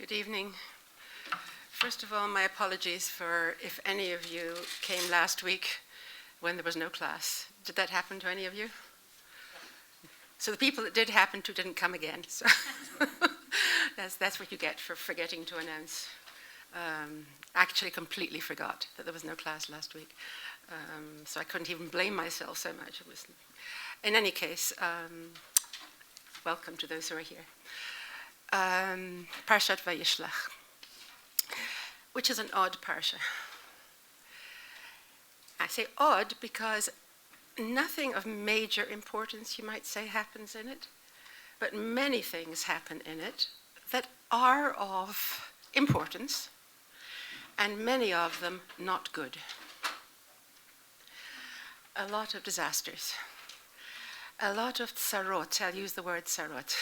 Good evening. First of all, my apologies for if any of you came last week when there was no class. Did that happen to any of you? So the people that did happen to didn't come again. So that's what you get for forgetting to announce. Actually completely forgot that there was no class last week. So I couldn't even blame myself so much. It was, in any case, welcome to those who are here. Parshat Vayishlach, which is an odd parsha. I say odd because nothing of major importance, you might say, happens in it, but many things happen in it that are of importance, and many of them not good. A lot of disasters, a lot of tsarot. I'll use the word tsarot,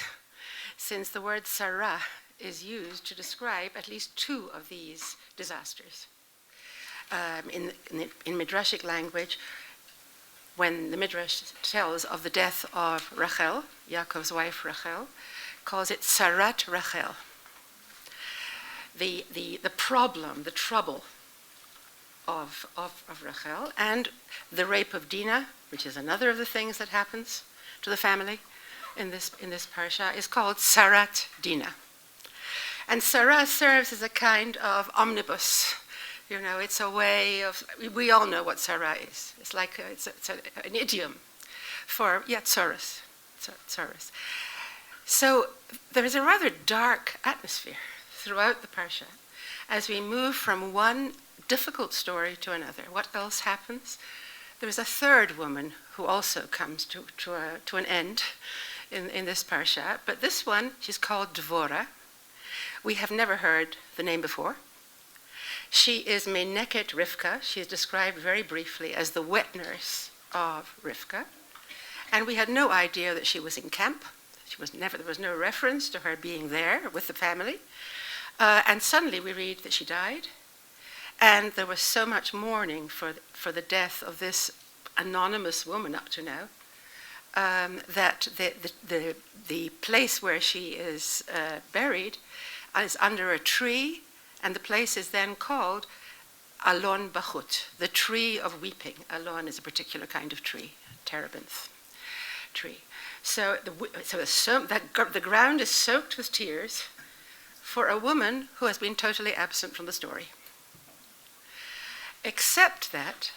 since the word Sarah is used to describe at least two of these disasters. In Midrashic language, when the Midrash tells of the death of Rachel, Yaakov's wife Rachel, calls it Sarat Rachel. The problem, the trouble of Rachel, and the rape of Dinah, which is another of the things that happens to the family in this parsha, is called Sarat Dinah. And Sarah serves as a kind of omnibus. You know, it's a way of, we all know what Sarah is. It's like, it's an idiom for, tsaros. So there is a rather dark atmosphere throughout the parsha as we move from one difficult story to another. What else happens? There is a third woman who also comes to an end in this parsha, but this one, she's called Devorah. We have never heard the name before. She is Meneket Rivka. She is described very briefly as the wet nurse of Rivka. And we had no idea that she was in camp. There was no reference to her being there with the family. And suddenly we read that she died. And there was so much mourning for the death of this anonymous woman up to now, that the place where she is buried is under a tree, and the place is then called Alon Bachut, the tree of weeping. Alon is a particular kind of tree, terebinth tree. So the ground is soaked with tears for a woman who has been totally absent from the story. Except that,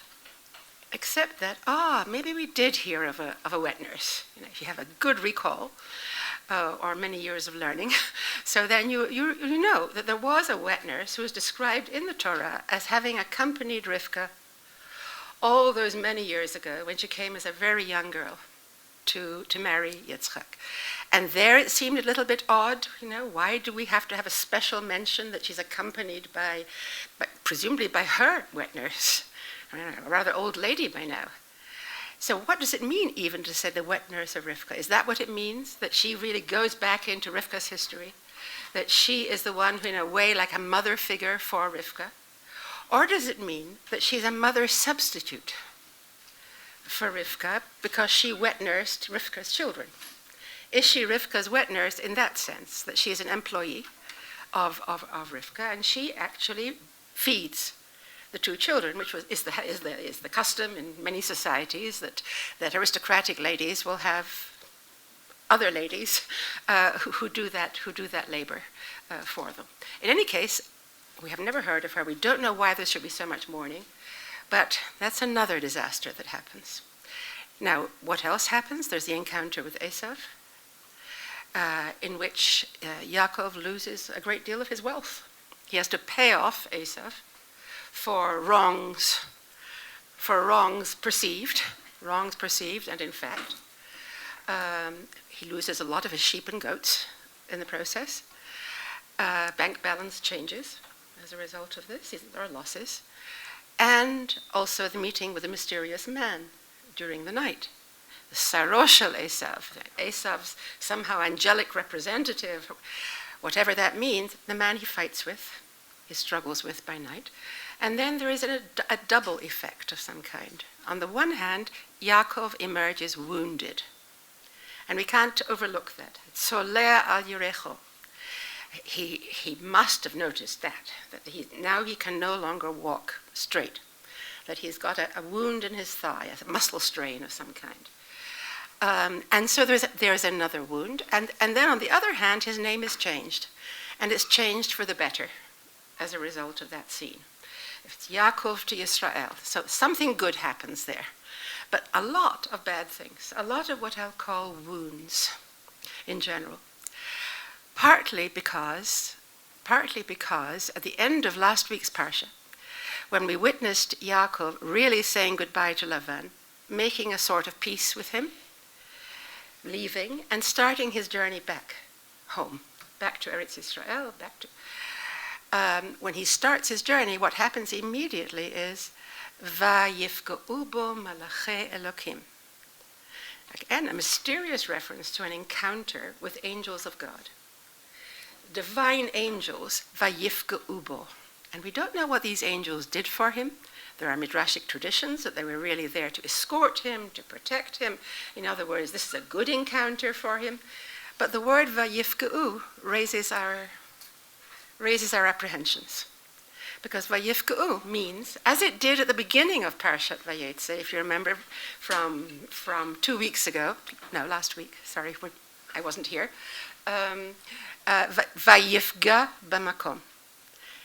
maybe we did hear of a wet nurse. You know, if you have a good recall, or many years of learning, so then you know that there was a wet nurse who is described in the Torah as having accompanied Rivka all those many years ago when she came as a very young girl to marry Yitzchak. And there it seemed a little bit odd, you know, why do we have to have a special mention that she's accompanied by presumably by her wet nurse, a rather old lady by now. So what does it mean even to say the wet nurse of Rivka? Is that what it means? That she really goes back into Rivka's history? That she is the one who, in a way, like a mother figure for Rivka? Or does it mean that she's a mother substitute for Rivka because she wet nursed Rivka's children? Is she Rivka's wet nurse in that sense, that she is an employee of Rivka, and she actually feeds the two children, which is the custom in many societies that aristocratic ladies will have other ladies who do that labor for them. In any case, we have never heard of her. We don't know why there should be so much mourning, but that's another disaster that happens. Now, what else happens? There's the encounter with Esav, in which Yaakov loses a great deal of his wealth. He has to pay off Esav for wrongs perceived, and in fact, he loses a lot of his sheep and goats in the process. Bank balance changes as a result of this. There are losses. And also the meeting with a mysterious man during the night. The Saroshel Esav, Esav's somehow angelic representative, whatever that means, the man he fights with, he struggles with by night. And then there is a double effect of some kind. On the one hand, Yaakov emerges wounded. And we can't overlook that. Solea al Yerecho. he must have noticed that now he can no longer walk straight, that he's got a wound in his thigh, a muscle strain of some kind. And so there's another wound. And then on the other hand, his name is changed. And it's changed for the better as a result of that scene. It's Yaakov to Yisrael. So something good happens there. But a lot of bad things, a lot of what I'll call wounds in general. Partly because at the end of last week's Parsha, when we witnessed Yaakov really saying goodbye to Lavan, making a sort of peace with him, leaving and starting his journey back home, back to Eretz Yisrael, when he starts his journey, what happens immediately is Vayifga'u bo malachei Elokim. Again, a mysterious reference to an encounter with angels of God. Divine angels, Vayifga'u bo. And we don't know what these angels did for him. There are Midrashic traditions that they were really there to escort him, to protect him. In other words, this is a good encounter for him. But the word Vayifga'u raises our apprehensions. Because Vayifga'u means, as it did at the beginning of Parashat Vayetze, if you remember from 2 weeks ago, no, last week, sorry, when I wasn't here, Vayifga b'makom.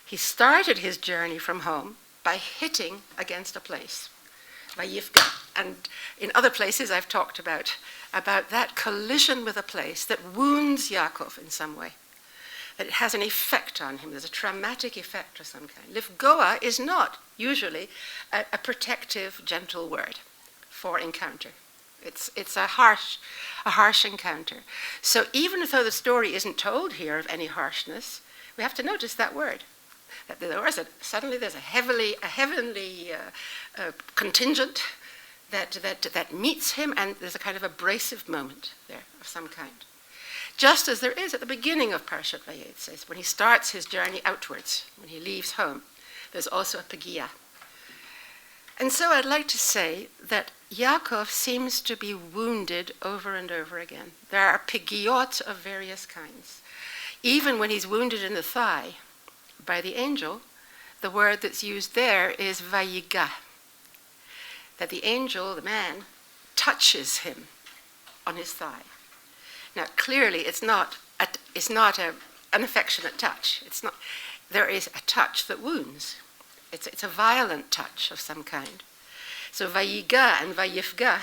He started his journey from home by hitting against a place, Vayifga. And in other places I've talked about that collision with a place that wounds Yaakov in some way, that it has an effect on him. There's a traumatic effect of some kind. Lifgoa is not usually a protective, gentle word for encounter. It's a harsh encounter. So even though the story isn't told here of any harshness, we have to notice that word. That suddenly there's a heavenly contingent that meets him, and there's a kind of abrasive moment there of some kind. Just as there is at the beginning of Parashat Vayetze, when he starts his journey outwards, when he leaves home, there's also a pegia. And so I'd like to say that Yaakov seems to be wounded over and over again. There are pegiot of various kinds. Even when he's wounded in the thigh by the angel, the word that's used there is vayiga, that the angel, the man, touches him on his thigh. Now, clearly, it's not an affectionate touch. It's not. There is a touch that wounds. It's a violent touch of some kind. So vayiga and vayifga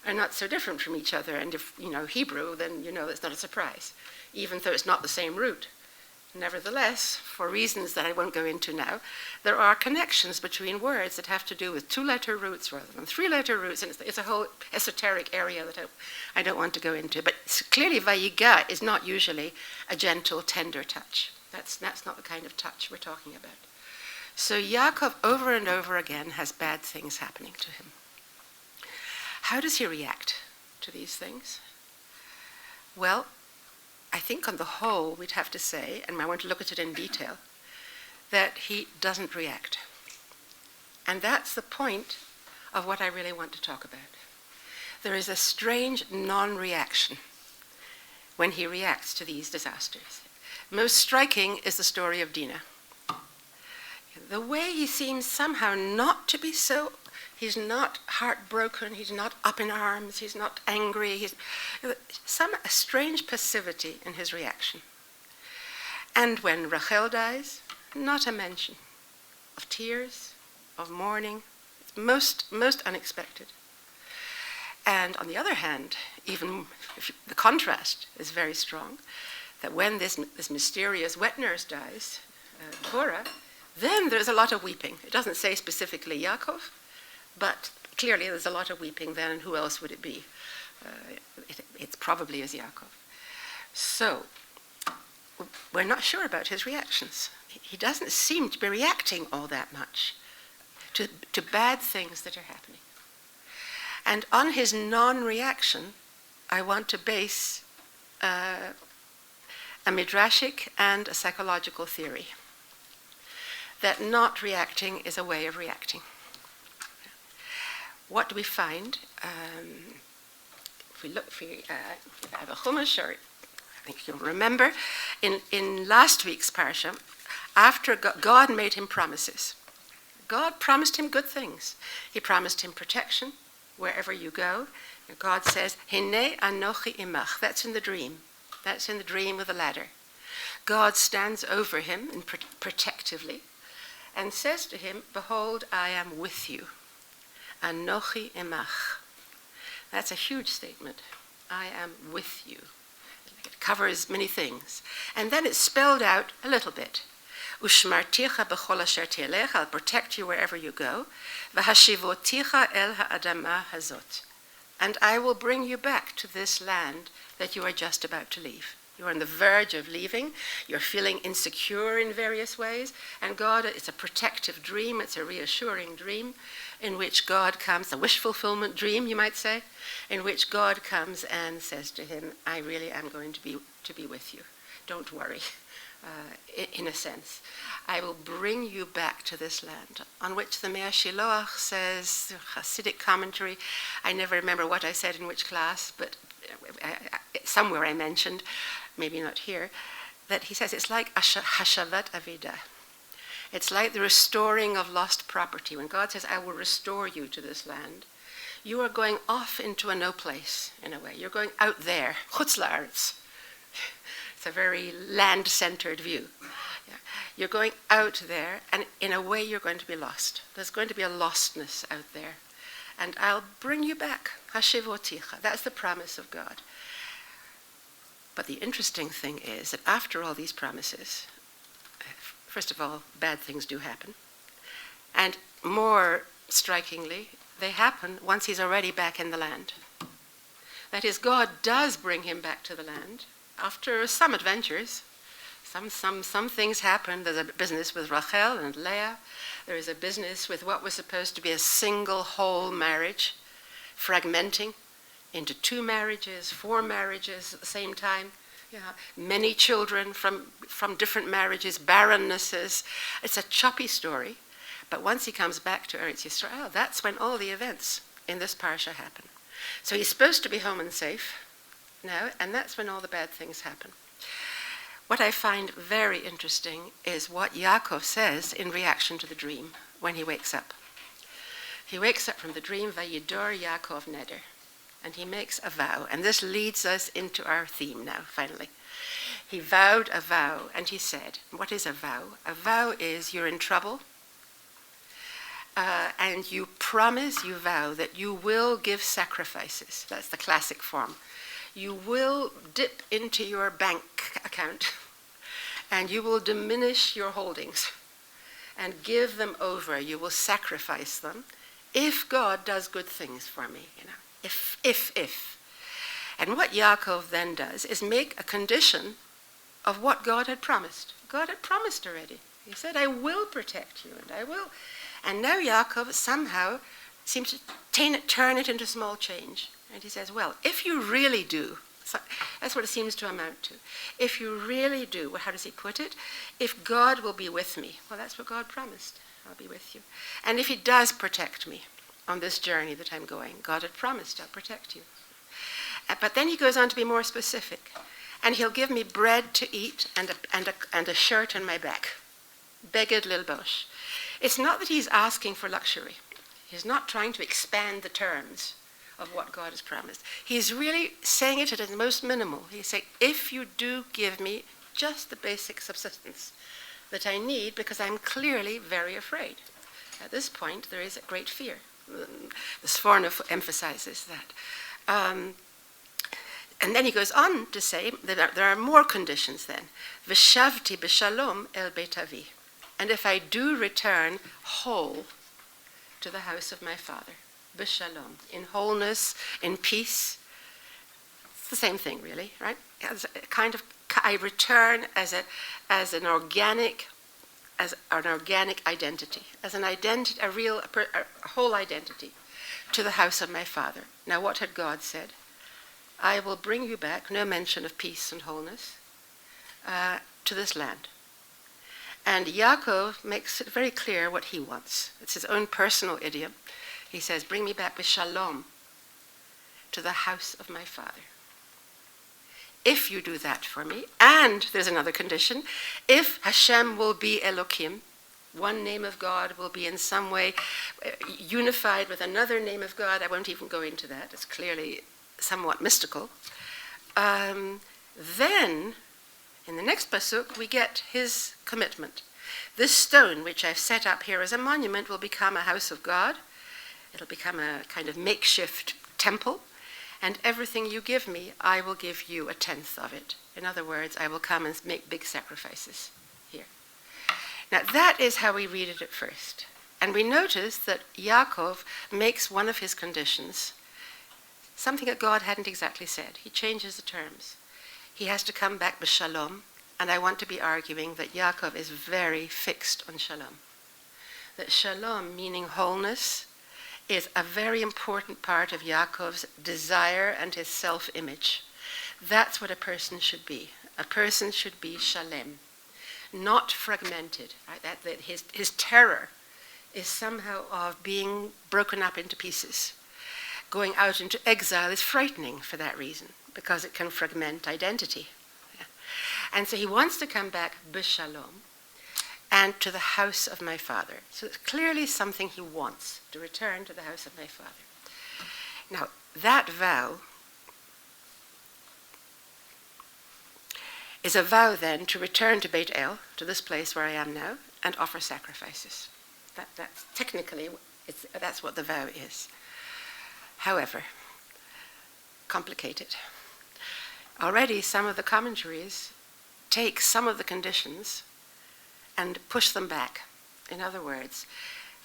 are not so different from each other. And if you know Hebrew, then you know it's not a surprise, even though it's not the same root. Nevertheless, for reasons that I won't go into now, there are connections between words that have to do with 2-letter roots rather than 3-letter roots, and it's a whole esoteric area that I don't want to go into. But clearly, vayiga is not usually a gentle, tender touch. That's not the kind of touch we're talking about. So Yaakov, over and over again, has bad things happening to him. How does he react to these things? Well, I think on the whole, we'd have to say, and I want to look at it in detail, that he doesn't react. And that's the point of what I really want to talk about. There is a strange non-reaction when he reacts to these disasters. Most striking is the story of Dinah. The way he seems somehow not to be so, he's not heartbroken, he's not up in arms, he's not angry, he's a strange passivity in his reaction. And when Rachel dies, not a mention of tears, of mourning. It's most unexpected. And on the other hand, even the contrast is very strong, that when this mysterious wet nurse dies, Devorah, then there's a lot of weeping. It doesn't say specifically Yaakov, but clearly there's a lot of weeping then, and who else would it be? It probably is Yaakov. So, we're not sure about his reactions. He doesn't seem to be reacting all that much to bad things that are happening. And on his non-reaction, I want to base a Midrashic and a psychological theory, that not reacting is a way of reacting. What do we find? If we have a chumash or I think you'll remember in last week's parsha, after God made him promises. God promised him good things. He promised him protection wherever you go. And God says, Hine anochi imach. That's in the dream. That's in the dream with the ladder. God stands over him and protectively and says to him, behold, I am with you. Anochi imach. That's a huge statement. I am with you. It covers many things. And then it's spelled out a little bit. Ushmarticha b'chol asher tielech, I'll protect you wherever you go. V'hashivoticha el ha'adama hazot. And I will bring you back to this land that you are just about to leave. You are on the verge of leaving. You're feeling insecure in various ways. And God, it's a protective dream. It's a reassuring dream in which God comes, a wish fulfillment dream, you might say, in which God comes and says to him, I really am going to be with you. Don't worry. In a sense, I will bring you back to this land, on which the Me'ah Shiloach says, Hassidic commentary, I never remember what I said in which class, but somewhere I mentioned, maybe not here, that he says it's like Hashavat Avida. It's like the restoring of lost property. When God says, I will restore you to this land, you are going off into a no place, in a way. You're going out there, Chutz La'aretz. It's a very land-centered view. Yeah. You're going out there, and in a way you're going to be lost. There's going to be a lostness out there. And I'll bring you back. Hashivoticha. That's the promise of God. But the interesting thing is that after all these promises, first of all, bad things do happen. And more strikingly, they happen once he's already back in the land. That is, God does bring him back to the land. After some adventures, some things happen. There's a business with Rachel and Leah. There is a business with what was supposed to be a single whole marriage, fragmenting into 2 marriages, 4 marriages at the same time. Yeah, many children from different marriages, barrennesses. It's a choppy story. But once he comes back to Eretz Yisrael, that's when all the events in this parsha happen. So he's supposed to be home and safe now, and that's when all the bad things happen. What I find very interesting is what Yaakov says in reaction to the dream when he wakes up. He wakes up from the dream, Vayidor Yaakov Neder, and he makes a vow. And this leads us into our theme now, finally. He vowed a vow, and he said, what is a vow? A vow is you're in trouble, and you vow that you will give sacrifices. That's the classic form. You will dip into your bank account and you will diminish your holdings and give them over. You will sacrifice them if God does good things for me, if. And what Yaakov then does is make a condition of what God had promised. God had promised already. He said, I will protect you, and I will. And now Yaakov somehow seems to turn it into small change. And he says, well, if you really do, so that's what it seems to amount to. If you really do, how does he put it? If God will be with me, well, that's what God promised. I'll be with you. And if he does protect me on this journey that I'm going, God had promised I'll protect you. But then he goes on to be more specific. And he'll give me bread to eat and a shirt on my back. Beged lilbosh. It's not that he's asking for luxury. He's not trying to expand the terms of what God has promised. He's really saying it at its most minimal. He's saying, if you do give me just the basic subsistence that I need, because I'm clearly very afraid. At this point, there is a great fear. The Sefer emphasizes that. And then he goes on to say that there are more conditions then. V'shavti b'shalom el beit avi. And if I do return whole to the house of my father, b'shalom, in wholeness, in peace, it's the same thing really, right? As a kind of, I return as an organic identity, as an identity, a whole identity to the house of my father. Now what had God said? I will bring you back, no mention of peace and wholeness, to this land. And Yaakov makes it very clear what he wants. It's his own personal idiom. He says, bring me back with shalom to the house of my father. if you do that for me, and there's another condition, if Hashem will be Elokim, one name of God will be in some way unified with another name of God. I won't even go into that. It's clearly somewhat mystical. Then, in the next pasuk, we get his commitment. This stone, which I've set up here as a monument, will become a house of God. It'll become a kind of makeshift temple. And everything you give me, I will give you 1/10 of it. In other words, I will come and make big sacrifices here. Now, that is how we read it at first. And we notice that Yaakov makes one of his conditions something that God hadn't exactly said. He changes the terms. He has to come back b'shalom, and I want to be arguing that Yaakov is very fixed on shalom. That shalom, meaning wholeness, is a very important part of Yaakov's desire and his self-image. That's what a person should be. A person should be shalem, not fragmented. Right? That his terror is somehow of being broken up into pieces. Going out into exile is frightening for that reason, because it can fragment identity. Yeah. And so he wants to come back b'shalom, and to the house of my father. So it's clearly something he wants, to return to the house of my father. Now, that vow is a vow then to return to Beit El, to this place where I am now, and offer sacrifices. That's technically, that's what the vow is. However, complicated. Already some of the commentaries take some of the conditions and push them back. In other words,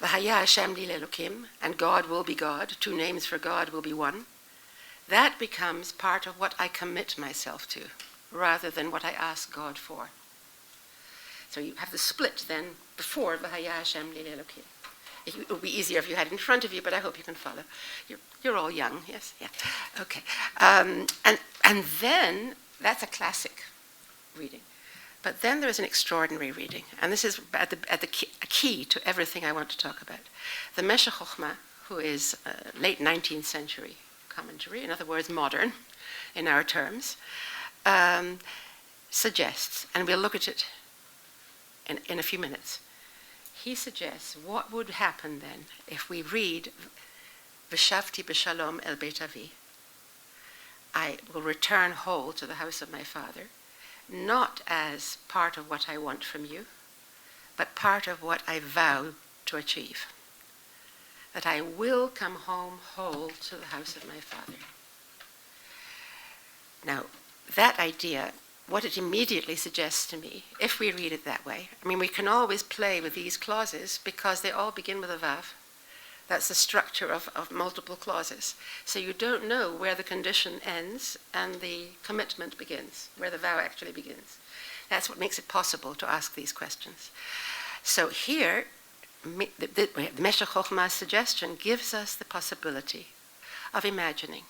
V'haya Hashem li Elokim, and God will be God, 2 names for God will be one. That becomes part of what I commit myself to, rather than what I ask God for. So you have the split then before V'haya Hashem li Elokim. It would be easier if you had it in front of you, but I hope you can follow. You're all young, yes? Yeah. Okay. And then, that's a classic reading. But then there is an extraordinary reading, and this is at the key to everything I want to talk about. The Meshech Chochmah, who is a late 19th century commentary, in other words, modern in our terms, suggests, and we'll look at it in a few minutes, he suggests what would happen then if we read V'shavti b'shalom el Beit Avi, I will return whole to the house of my father, not as part of what I want from you, but part of what I vow to achieve. That I will come home whole to the house of my father. Now, that idea, what it immediately suggests to me, if we read it that way, I mean, we can always play with these clauses because they all begin with a vav. That's the structure of multiple clauses. So you don't know where the condition ends and the commitment begins, where the vow actually begins. That's what makes it possible to ask these questions. So here, the Meshech Chochmah's suggestion gives us the possibility of imagining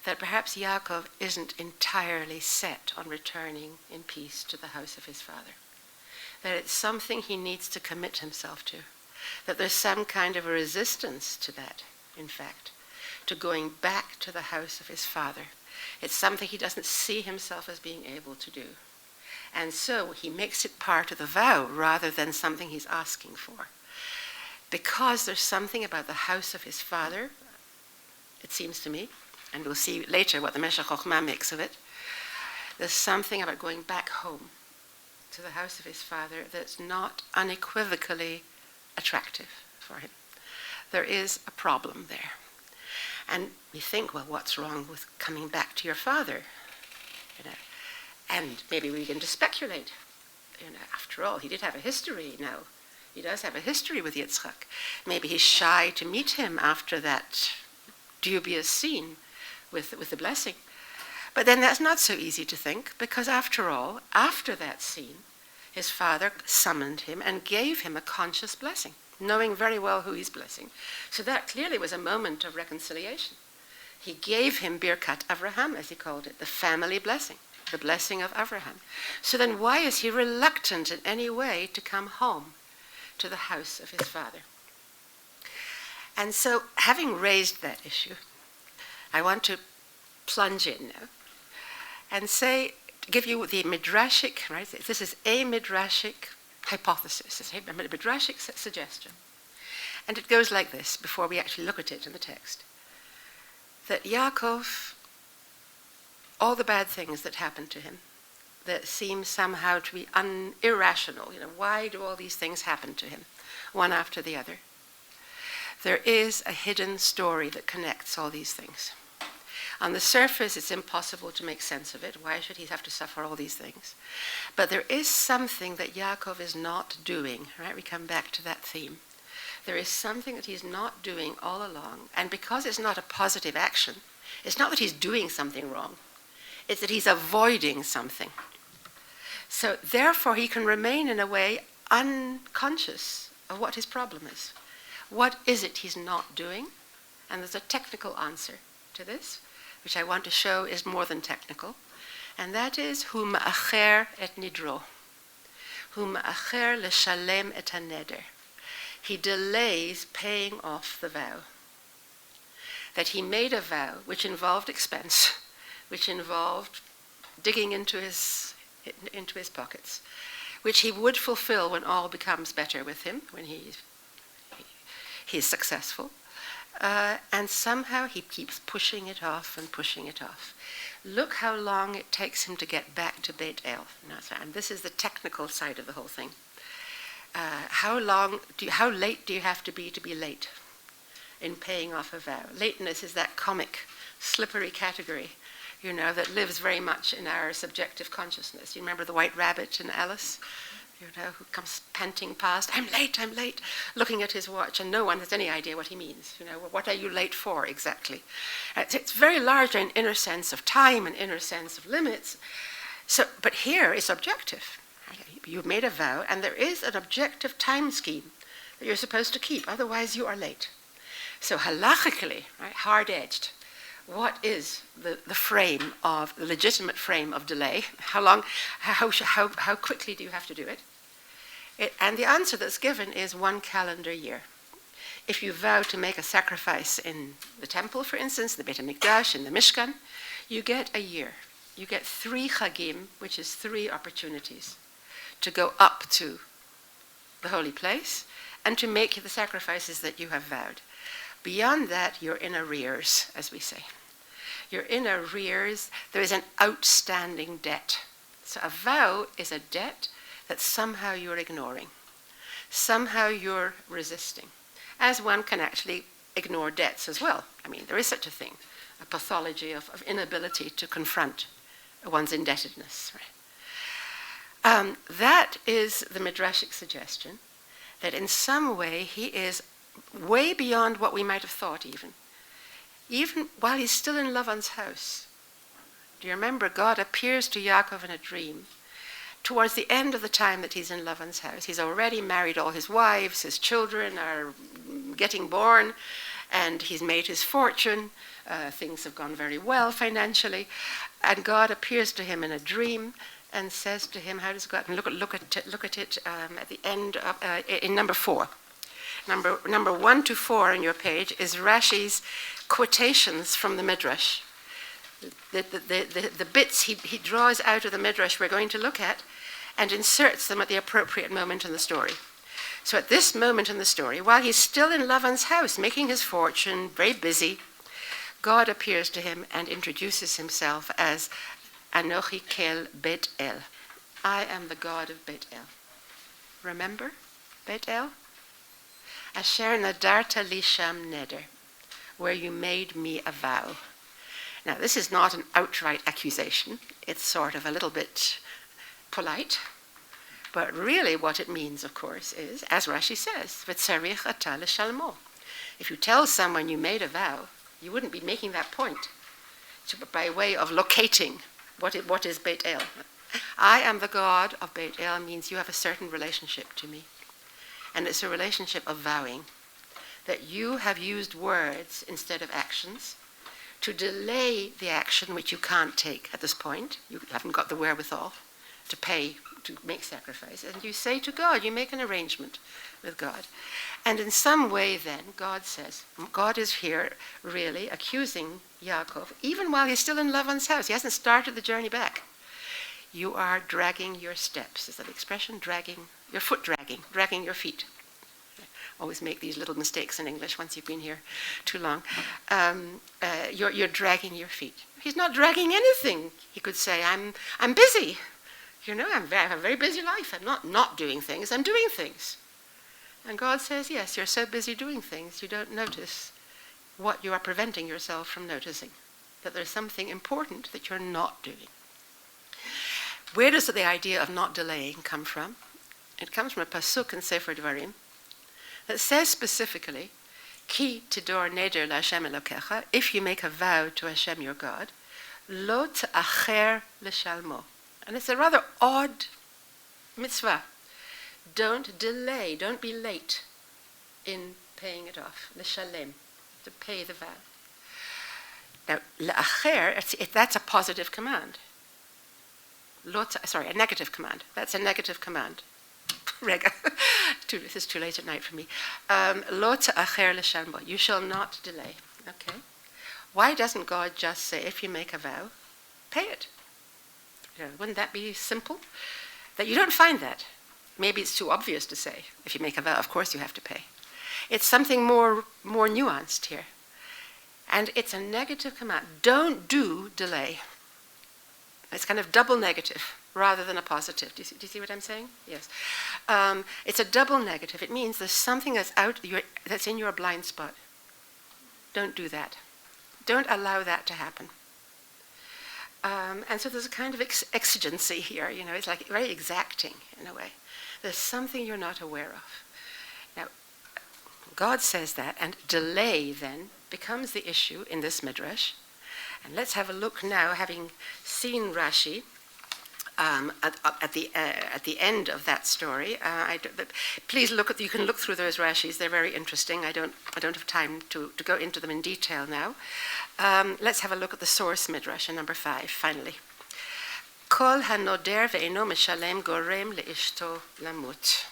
that perhaps Yaakov isn't entirely set on returning in peace to the house of his father. That it's something he needs to commit himself to. That there's some kind of a resistance to that, in fact, to going back to the house of his father. It's something he doesn't see himself as being able to do. And so he makes it part of the vow rather than something he's asking for. Because there's something about the house of his father, it seems to me, and we'll see later what the Meshech Chochmah makes of it, there's something about going back home to the house of his father that's not unequivocally attractive for him. There is a problem there. And we think, well, what's wrong with coming back to your father? And maybe we begin to speculate. After all, he did have a history now. He does have a history with Yitzchak. Maybe he's shy to meet him after that dubious scene with the blessing. But then that's not so easy to think, because after all, after that scene, his father summoned him and gave him a conscious blessing, knowing very well who he's blessing. So that clearly was a moment of reconciliation. He gave him Birkat Avraham, as he called it, the family blessing, the blessing of Avraham. So then why is he reluctant in any way to come home to the house of his father? And so, having raised that issue, I want to plunge in now and give you the Midrashic, right? This is a Midrashic hypothesis, it's a Midrashic suggestion. And it goes like this, before we actually look at it in the text. That Yaakov, all the bad things that happened to him, that seem somehow to be irrational, why do all these things happen to him, one after the other? There is a hidden story that connects all these things. On the surface, it's impossible to make sense of it. Why should he have to suffer all these things? But there is something that Yaakov is not doing, right? We come back to that theme. There is something that he's not doing all along. And because it's not a positive action, it's not that he's doing something wrong. It's that he's avoiding something. So therefore, he can remain in a way unconscious of what his problem is. What is it he's not doing? And there's a technical answer to this, which I want to show is more than technical. And that is, hu ma'acher et nidro. Hu ma'acher leshalem et haneder. He delays paying off the vow. That he made a vow which involved expense, which involved digging into his pockets, which he would fulfill when all becomes better with him, when he's successful. And somehow he keeps pushing it off and pushing it off. Look how long it takes him to get back to Beit El. And this is the technical side of the whole thing. How late do you have to be late in paying off a vow? Lateness is that comic, slippery category, that lives very much in our subjective consciousness. You remember the white rabbit in Alice? Who comes panting past, I'm late, looking at his watch, and no one has any idea what he means. What are you late for exactly? It's very large in inner sense of time and inner sense of limits. But here it's objective. You've made a vow, and there is an objective time scheme that you're supposed to keep, otherwise you are late. So halachically, right, hard-edged, what is the legitimate frame of delay? How quickly do you have to do it? And the answer that's given is 1 calendar year. If you vow to make a sacrifice in the temple, for instance, the Beit HaMikdash, in the Mishkan, you get a year. You get 3 chagim, which is 3 opportunities to go up to the holy place and to make the sacrifices that you have vowed. Beyond that, you're in arrears, as we say. You're in arrears. There is an outstanding debt. So a vow is a debt that somehow you're ignoring. Somehow you're resisting. As one can actually ignore debts as well. There is such a thing, a pathology of inability to confront one's indebtedness. Right? That is the Midrashic suggestion, that in some way he is way beyond what we might have thought even while he's still in Lavan's house. Do you remember God appears to Yaakov in a dream towards the end of the time that he's in Lavan's house? He's already married all his wives, his children are getting born, and he's made his fortune. Things have gone very well financially, and God appears to him in a dream and says to him, how does God? And look at it at the end of, in number 4. Number 1 to 4 on your page is Rashi's quotations from the Midrash. The bits he draws out of the Midrash we're going to look at and inserts them at the appropriate moment in the story. So at this moment in the story, while he's still in Lavan's house, making his fortune, very busy, God appears to him and introduces himself as Anochi kel Beit El. I am the God of Beit El. Remember Beit El? Asher nadarta li sham neder, where you made me a vow. Now, this is not an outright accusation. It's sort of a little bit polite. But really what it means, of course, is, as Rashi says, v'tzarich ata l'shalmo. If you tell someone you made a vow, you wouldn't be making that point by way of locating what is Beit El. I am the God of Beit El means you have a certain relationship to me. And it's a relationship of vowing, that you have used words instead of actions to delay the action which you can't take at this point. You haven't got the wherewithal to pay to make sacrifice, and you say to God, you make an arrangement with God. And in some way then, God says, God is here really accusing Yaakov, even while he's still in Lavan's house. He hasn't started the journey back. You are dragging your steps. Is that expression? Dragging, your foot dragging your feet. Always make these little mistakes in English once you've been here too long. You're dragging your feet. He's not dragging anything. He could say, I'm busy. You know, I have a very busy life. I'm not doing things. I'm doing things. And God says, yes, you're so busy doing things, you don't notice what you are preventing yourself from noticing, that there's something important that you're not doing. Where does the idea of not delaying come from? It comes from a pasuk in Sefer Devarim that says specifically, Ki tidor neder LaHashem Elokecha, if you make a vow to Hashem your God, lo t'acher l'shalmo. And it's a rather odd mitzvah. Don't delay, don't be late in paying it off, l'shalem, to pay the vow. Now, l'acher, that's a positive command. A negative command. That's a negative command. Rega. This is too late at night for me. Lo ta'acher l'shalmo. You shall not delay. Okay. Why doesn't God just say, if you make a vow, pay it? You know, wouldn't that be simple? That you don't find that. Maybe it's too obvious to say, if you make a vow, of course you have to pay. It's something more nuanced here. And it's a negative command. Don't do delay. It's kind of double negative rather than a positive. Do you see what I'm saying? Yes. It's a double negative. It means there's something that's in your blind spot. Don't do that. Don't allow that to happen. And so there's a kind of exigency here. You know, it's like very exacting in a way. There's something you're not aware of. Now, God says that, and delay then becomes the issue in this Midrash. And let's have a look now, having seen Rashi at the end of that story. Please look you can look through those Rashis. They're very interesting. I don't have time to go into them in detail now. Let's have a look at the source Midrash in number 5, finally. Kol hanoder ve'eno meshalem gorem le'ishto lamut.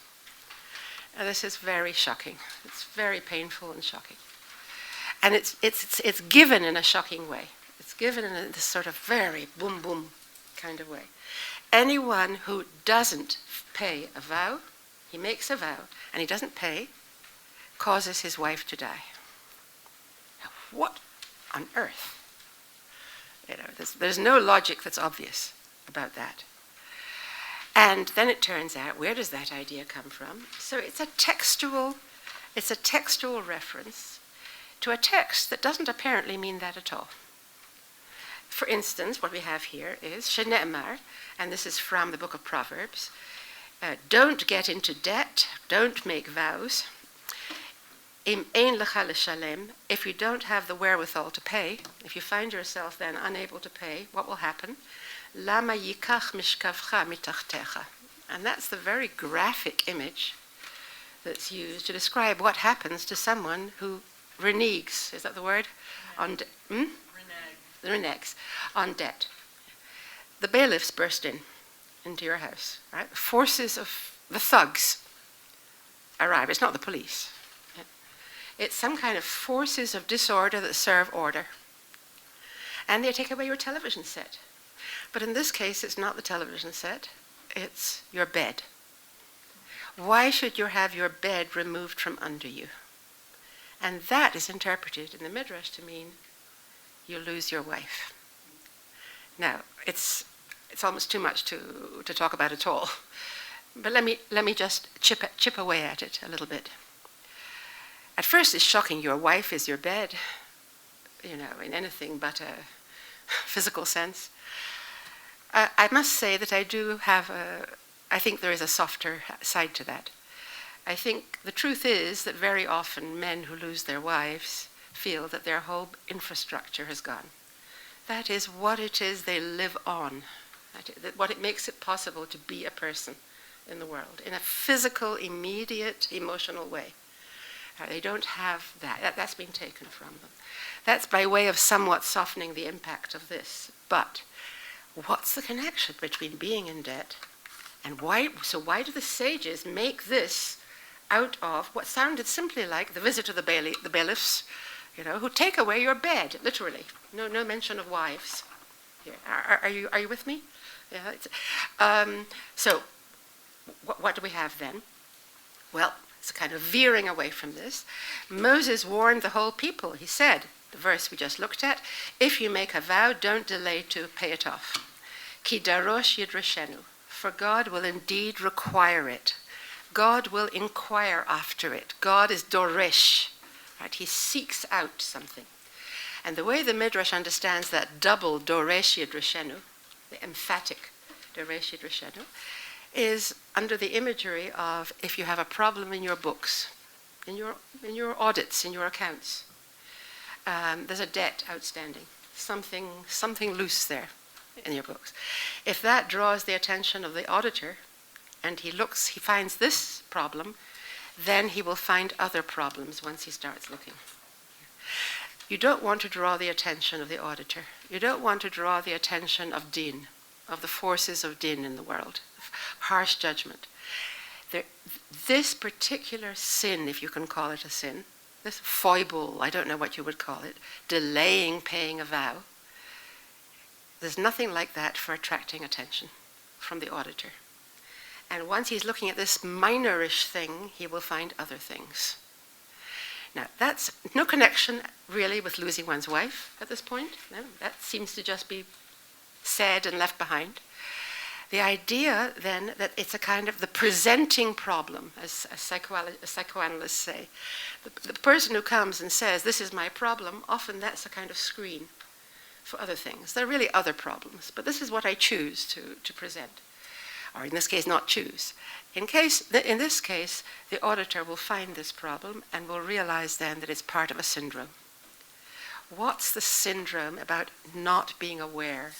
Now, this is very shocking. It's very painful and shocking. And it's given in a shocking way. It's given in this sort of very boom boom kind of way. Anyone who doesn't pay a vow, he makes a vow, and he doesn't pay, causes his wife to die. Now, what on earth? You know, there's no logic that's obvious about that. And then it turns out, where does that idea come from? So it's a textual reference to a text that doesn't apparently mean that at all. For instance, what we have here is Shene'emar, and this is from the book of Proverbs, don't get into debt, don't make vows. Im ein lecha l'shalem, if you don't have the wherewithal to pay, if you find yourself then unable to pay, what will happen? Lama yikach mishkavcha mitachtecha. And that's the very graphic image that's used to describe what happens to someone who reneges, is that the word? Reneges on debt. The bailiffs burst into your house, right? The forces of the thugs arrive. It's not the police. It's some kind of forces of disorder that serve order. And they take away your television set. But in this case, it's not the television set, it's your bed. Why should you have your bed removed from under you? And that is interpreted in the Midrash to mean you lose your wife. Now, it's almost too much to talk about at all. But let me just chip away at it a little bit. At first, it's shocking. Your wife is your bed, you know, in anything but a physical sense. I must say that I think there is a softer side to that. I think the truth is that very often men who lose their wives feel that their whole infrastructure has gone. That is what it is they live on, what it makes it possible to be a person in the world, in a physical, immediate, emotional way. They don't have that. That's been taken from them. That's by way of somewhat softening the impact of this. But what's the connection between being in debt And why do the sages make this out of what sounded simply like the visit of the bailiffs, who take away your bed, literally. No mention of wives. Here. Are you with me? Yeah. So what do we have then? Well, it's a kind of veering away from this. Moses warned the whole people. He said, the verse we just looked at, if you make a vow, don't delay to pay it off. Ki darosh yidrashenu, for God will indeed require it. God will inquire after it. God is doresh, right? He seeks out something. And the way the Midrash understands that double doresh yidrashenu, the emphatic doresh yidrashenu, is under the imagery of if you have a problem in your books, in your audits, in your accounts. There's a debt outstanding, something loose there in your books. If that draws the attention of the auditor, and he finds this problem, then he will find other problems once he starts looking. You don't want to draw the attention of the auditor. You don't want to draw the attention of din, of the forces of din in the world, harsh judgment. This particular sin, if you can call it a sin, this foible, I don't know what you would call it, delaying paying a vow, there's nothing like that for attracting attention from the auditor. And once he's looking at this minorish thing, he will find other things. Now, that's no connection really with losing one's wife at this point. No, that seems to just be said and left behind. The idea then that it's a kind of the presenting problem, as psychoanalysts say. The person who comes and says, this is my problem, often that's a kind of screen for other things. There are really other problems, but this is what I choose to present. Or in this case, not choose. In this case, the auditor will find this problem and will realize then that it's part of a syndrome. What's the syndrome about not being aware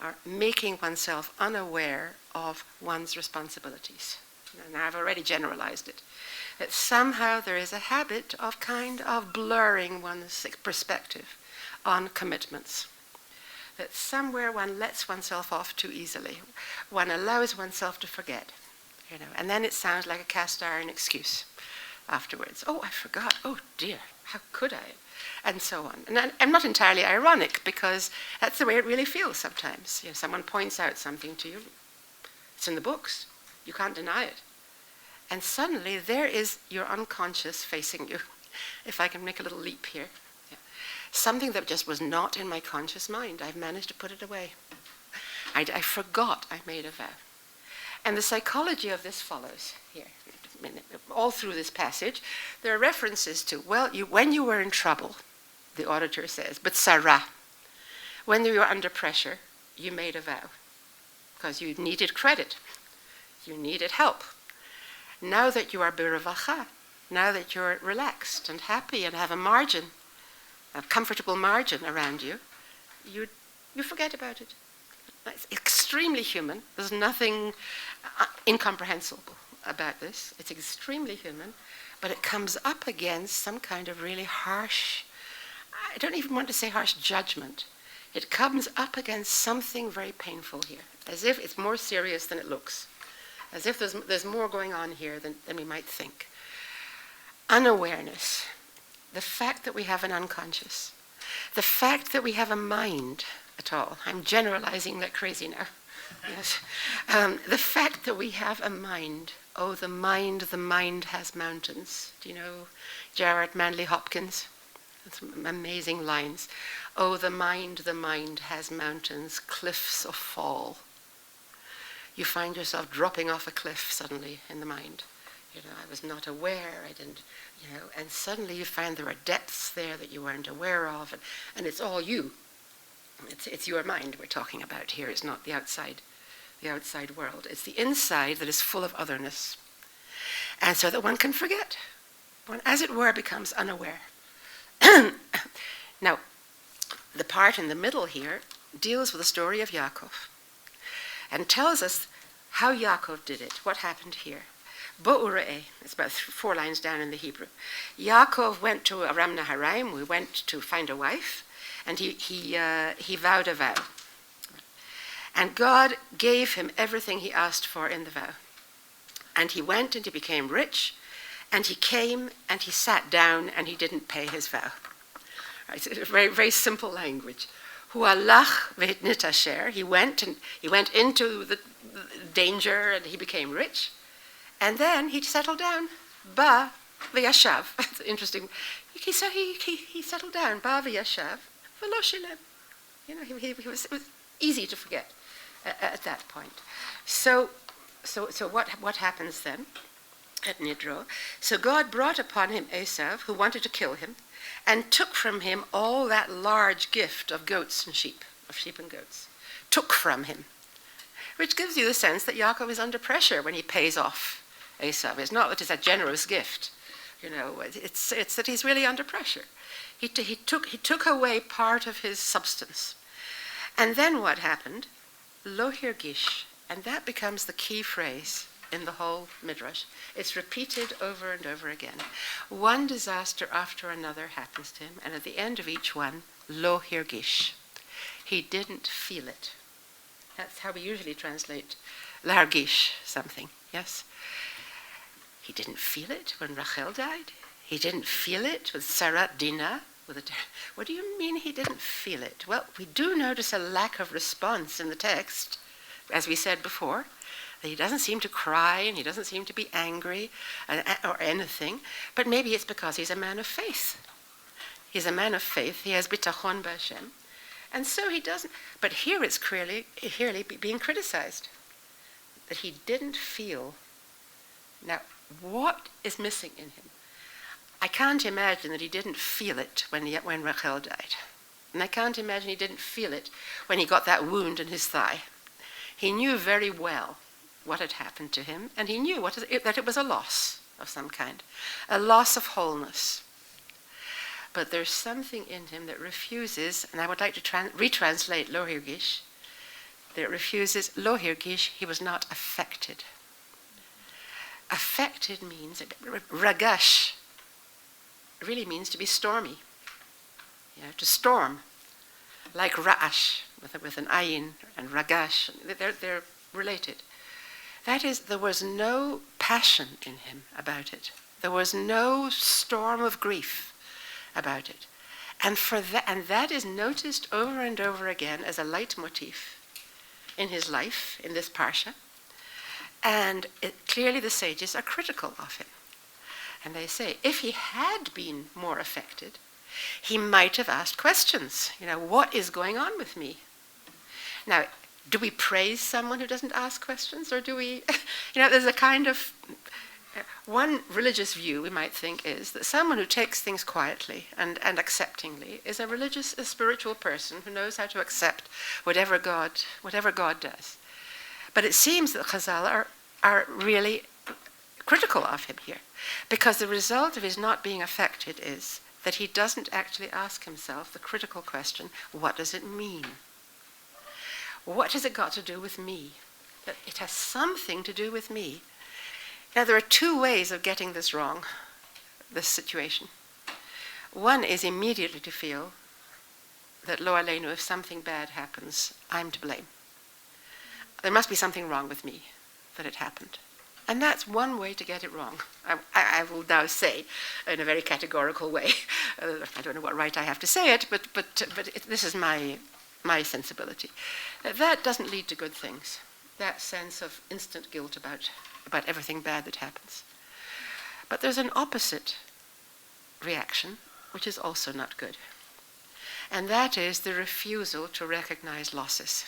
or making oneself unaware of one's responsibilities? Now, I've already generalized it. That somehow there is a habit of kind of blurring one's perspective on commitments. That somewhere one lets oneself off too easily. One allows oneself to forget. And then it sounds like a cast iron excuse afterwards. Oh, I forgot. Oh dear, how could I? And so on. And I'm not entirely ironic, because that's the way it really feels sometimes. Someone points out something to you. It's in the books. You can't deny it. And suddenly there is your unconscious facing you. If I can make a little leap here. Yeah. Something that just was not in my conscious mind. I've managed to put it away. I forgot I made a vow. And the psychology of this follows here. All through this passage, there are references to, when you were in trouble, the auditor says, but Sarah, when you were under pressure, you made a vow. Because you needed credit. You needed help. Now that you are berevacha, now that you're relaxed and happy and have a margin, a comfortable margin around you, you forget about it. It's extremely human. There's nothing incomprehensible about this. It's extremely human, but it comes up against some kind of really harsh, I don't even want to say harsh judgment. It comes up against something very painful here, as if it's more serious than it looks, as if there's more going on here than we might think. Unawareness, the fact that we have an unconscious, the fact that we have a mind at all. I'm generalizing like crazy now. Yes. The fact that we have a mind. Oh, the mind has mountains. Do you know Gerard Manley Hopkins? That's amazing lines. Oh, the mind has mountains, cliffs of fall. You find yourself dropping off a cliff suddenly in the mind. I was not aware, I didn't, and suddenly you find there are depths there that you weren't aware of, and it's all you. It's your mind we're talking about here. It's not the outside world. It's the inside that is full of otherness. And so that one can forget. One, as it were, becomes unaware. Now, the part in the middle here deals with the story of Yaakov and tells us how Yaakov did it, what happened here. Bo'ura'eh, it's about 4 lines down in the Hebrew. Yaakov went to Aram Naharaim, we went to find a wife, and he vowed a vow. And God gave him everything he asked for in the vow. And he went and he became rich, and he came and he sat down and he didn't pay his vow. Right, it's very, very simple language. Hualach v'hitnit asher. He went into the danger and he became rich. And then he settled down. Ba v'yashav. It's interesting. He settled down. Ba v'yashav v'lo shilem. You know, it was easy to forget at that point. So what happens then at Nidro? So God brought upon him Esav, who wanted to kill him, and took from him all that large gift of goats and sheep, and goats. Took from him. Which gives you the sense that Yaakov is under pressure when he pays off Esav. It's not that it's a generous gift. You know, it's that he's really under pressure. He took away part of his substance. And then what happened? Lo hirgish. And that becomes the key phrase in the whole Midrash. It's repeated over and over again. One disaster after another happens to him, and at the end of each one, lo hirgish. He didn't feel it. That's how we usually translate largish, something, yes? He didn't feel it when Rachel died. He didn't feel it with Sarat Dinah. What do you mean he didn't feel it? Well, we do notice a lack of response in the text, as we said before. That he doesn't seem to cry and he doesn't seem to be angry or anything, but maybe it's because he's a man of faith. He's a man of faith. He has bitachon b'Hashem. And so he doesn't, but here it's clearly being criticized, that he didn't feel. Now, what is missing in him? I can't imagine that he didn't feel it when Rachel died. And I can't imagine he didn't feel it when he got that wound in his thigh. He knew very well what had happened to him, and he knew that it was a loss of some kind, a loss of wholeness. But there's something in him that refuses, and I would like to retranslate lo hirgish, that refuses lo hirgish, he was not affected. Affected means, ragash, really means to be stormy, to storm, like ra'ash, with an ayin, and ragash, they're related. That is, there was no passion in him about it. There was no storm of grief about it. And that is noticed over and over again as a leitmotif in his life, in this parsha. And clearly the sages are critical of him. And they say, if he had been more affected, he might have asked questions. What is going on with me? Now, do we praise someone who doesn't ask questions, or do we, there's a kind of, one religious view we might think is that someone who takes things quietly and acceptingly is a spiritual person who knows how to accept whatever God does. But it seems that Chazal are really critical of him here, because the result of his not being affected is that he doesn't actually ask himself the critical question, what does it mean? What has it got to do with me? That it has something to do with me. Now, there are two ways of getting this wrong, this situation. One is immediately to feel that, lo aleinu, if something bad happens, I'm to blame. There must be something wrong with me that it happened. And that's one way to get it wrong. I will now say, in a very categorical way, I don't know what right I have to say it, but this is my sensibility. That doesn't lead to good things. That sense of instant guilt about everything bad that happens. But there's an opposite reaction, which is also not good. And that is the refusal to recognize losses.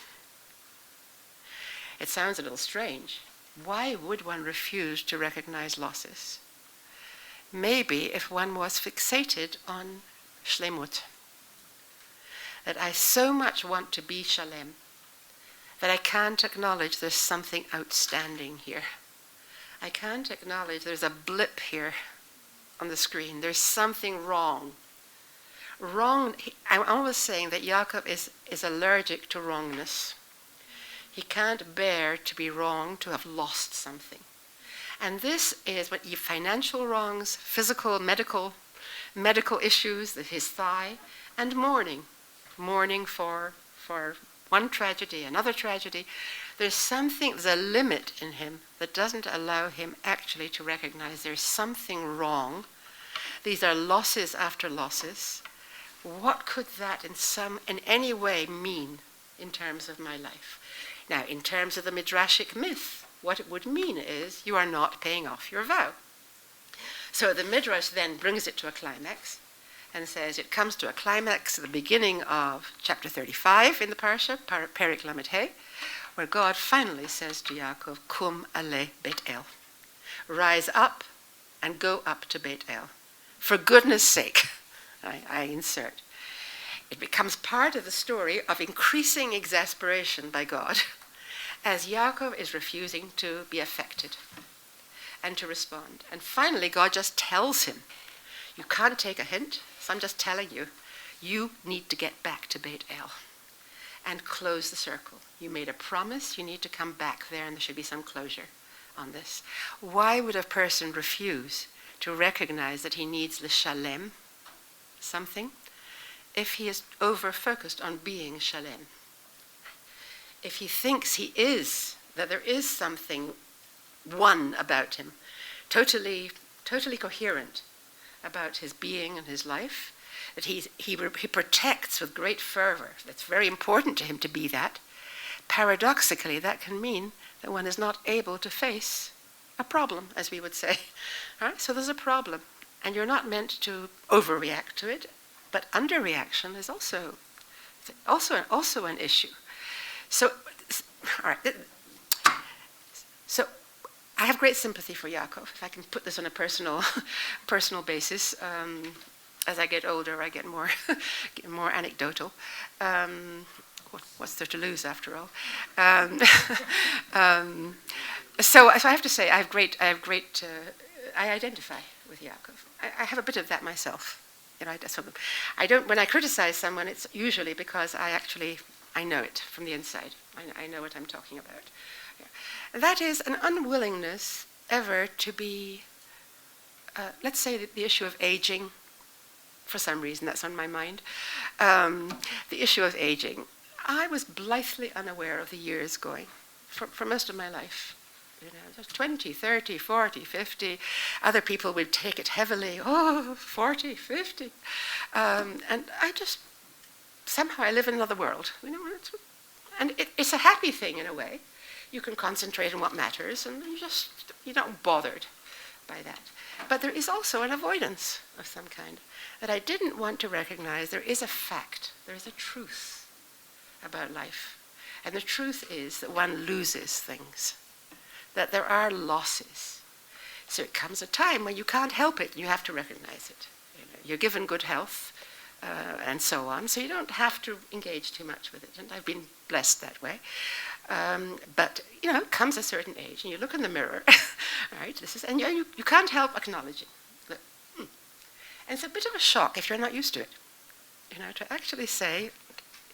It sounds a little strange. Why would one refuse to recognize losses? Maybe if one was fixated on shlemut, that I so much want to be shalem, that I can't acknowledge there's something outstanding here. I can't acknowledge there's a blip here on the screen. There's something wrong. I'm always saying that Yaakov is allergic to wrongness. He can't bear to be wrong, to have lost something. And this is what financial wrongs, physical, medical issues, his thigh, and mourning for one tragedy, another tragedy. There's a limit in him that doesn't allow him actually to recognize there's something wrong. These are losses after losses. What could that in any way mean in terms of my life? Now, in terms of the Midrashic myth, what it would mean is you are not paying off your vow. So the Midrash then brings it to a climax and says it comes to a climax at the beginning of chapter 35 in the parasha, Perek Lamed He, where God finally says to Yaakov, Kum ale Beit El. Rise up and go up to Beit El. For goodness sake, I insert. It becomes part of the story of increasing exasperation by God as Yaakov is refusing to be affected and to respond. And finally, God just tells him, you can't take a hint, so I'm just telling you, you need to get back to Beit El and close the circle. You made a promise, you need to come back there, and there should be some closure on this. Why would a person refuse to recognize that he needs l'shalem, something, if he is over-focused on being shalem? If he thinks that there is something one about him, totally coherent about his being and his life, that he protects with great fervor, that's very important to him to be that, paradoxically that can mean that one is not able to face a problem, as we would say. All right? So there's a problem, and you're not meant to overreact to it, but underreaction is also an issue. So, all right. So I have great sympathy for Yaakov, if I can put this on a personal basis. As I get older, I get more anecdotal. What's there to lose, after all? So I have to say, I identify with Yaakov. I have a bit of that myself. You know, I don't. When I criticize someone, it's usually because I know it from the inside. I know what I'm talking about. Yeah. That is an unwillingness ever to be. Let's say the issue of aging. For some reason, that's on my mind. The issue of aging. I was blithely unaware of the years going for most of my life. You know, 20, 30, 40, 50. Other people would take it heavily. 40, 50. And I just, somehow I live in another world. You know, and it's a happy thing in a way. You can concentrate on what matters, and you're not bothered by that. But there is also an avoidance of some kind that I didn't want to recognize. There is a fact, there is a truth about life. And the truth is that one loses things, that there are losses. So it comes a time when you can't help it, and you have to recognize it. You know, you're given good health, and so on, so you don't have to engage too much with it. And I've been blessed that way. But, you know, comes a certain age, and you look in the mirror, right, and you can't help acknowledging. And it's a bit of a shock if you're not used to it, you know, to actually say,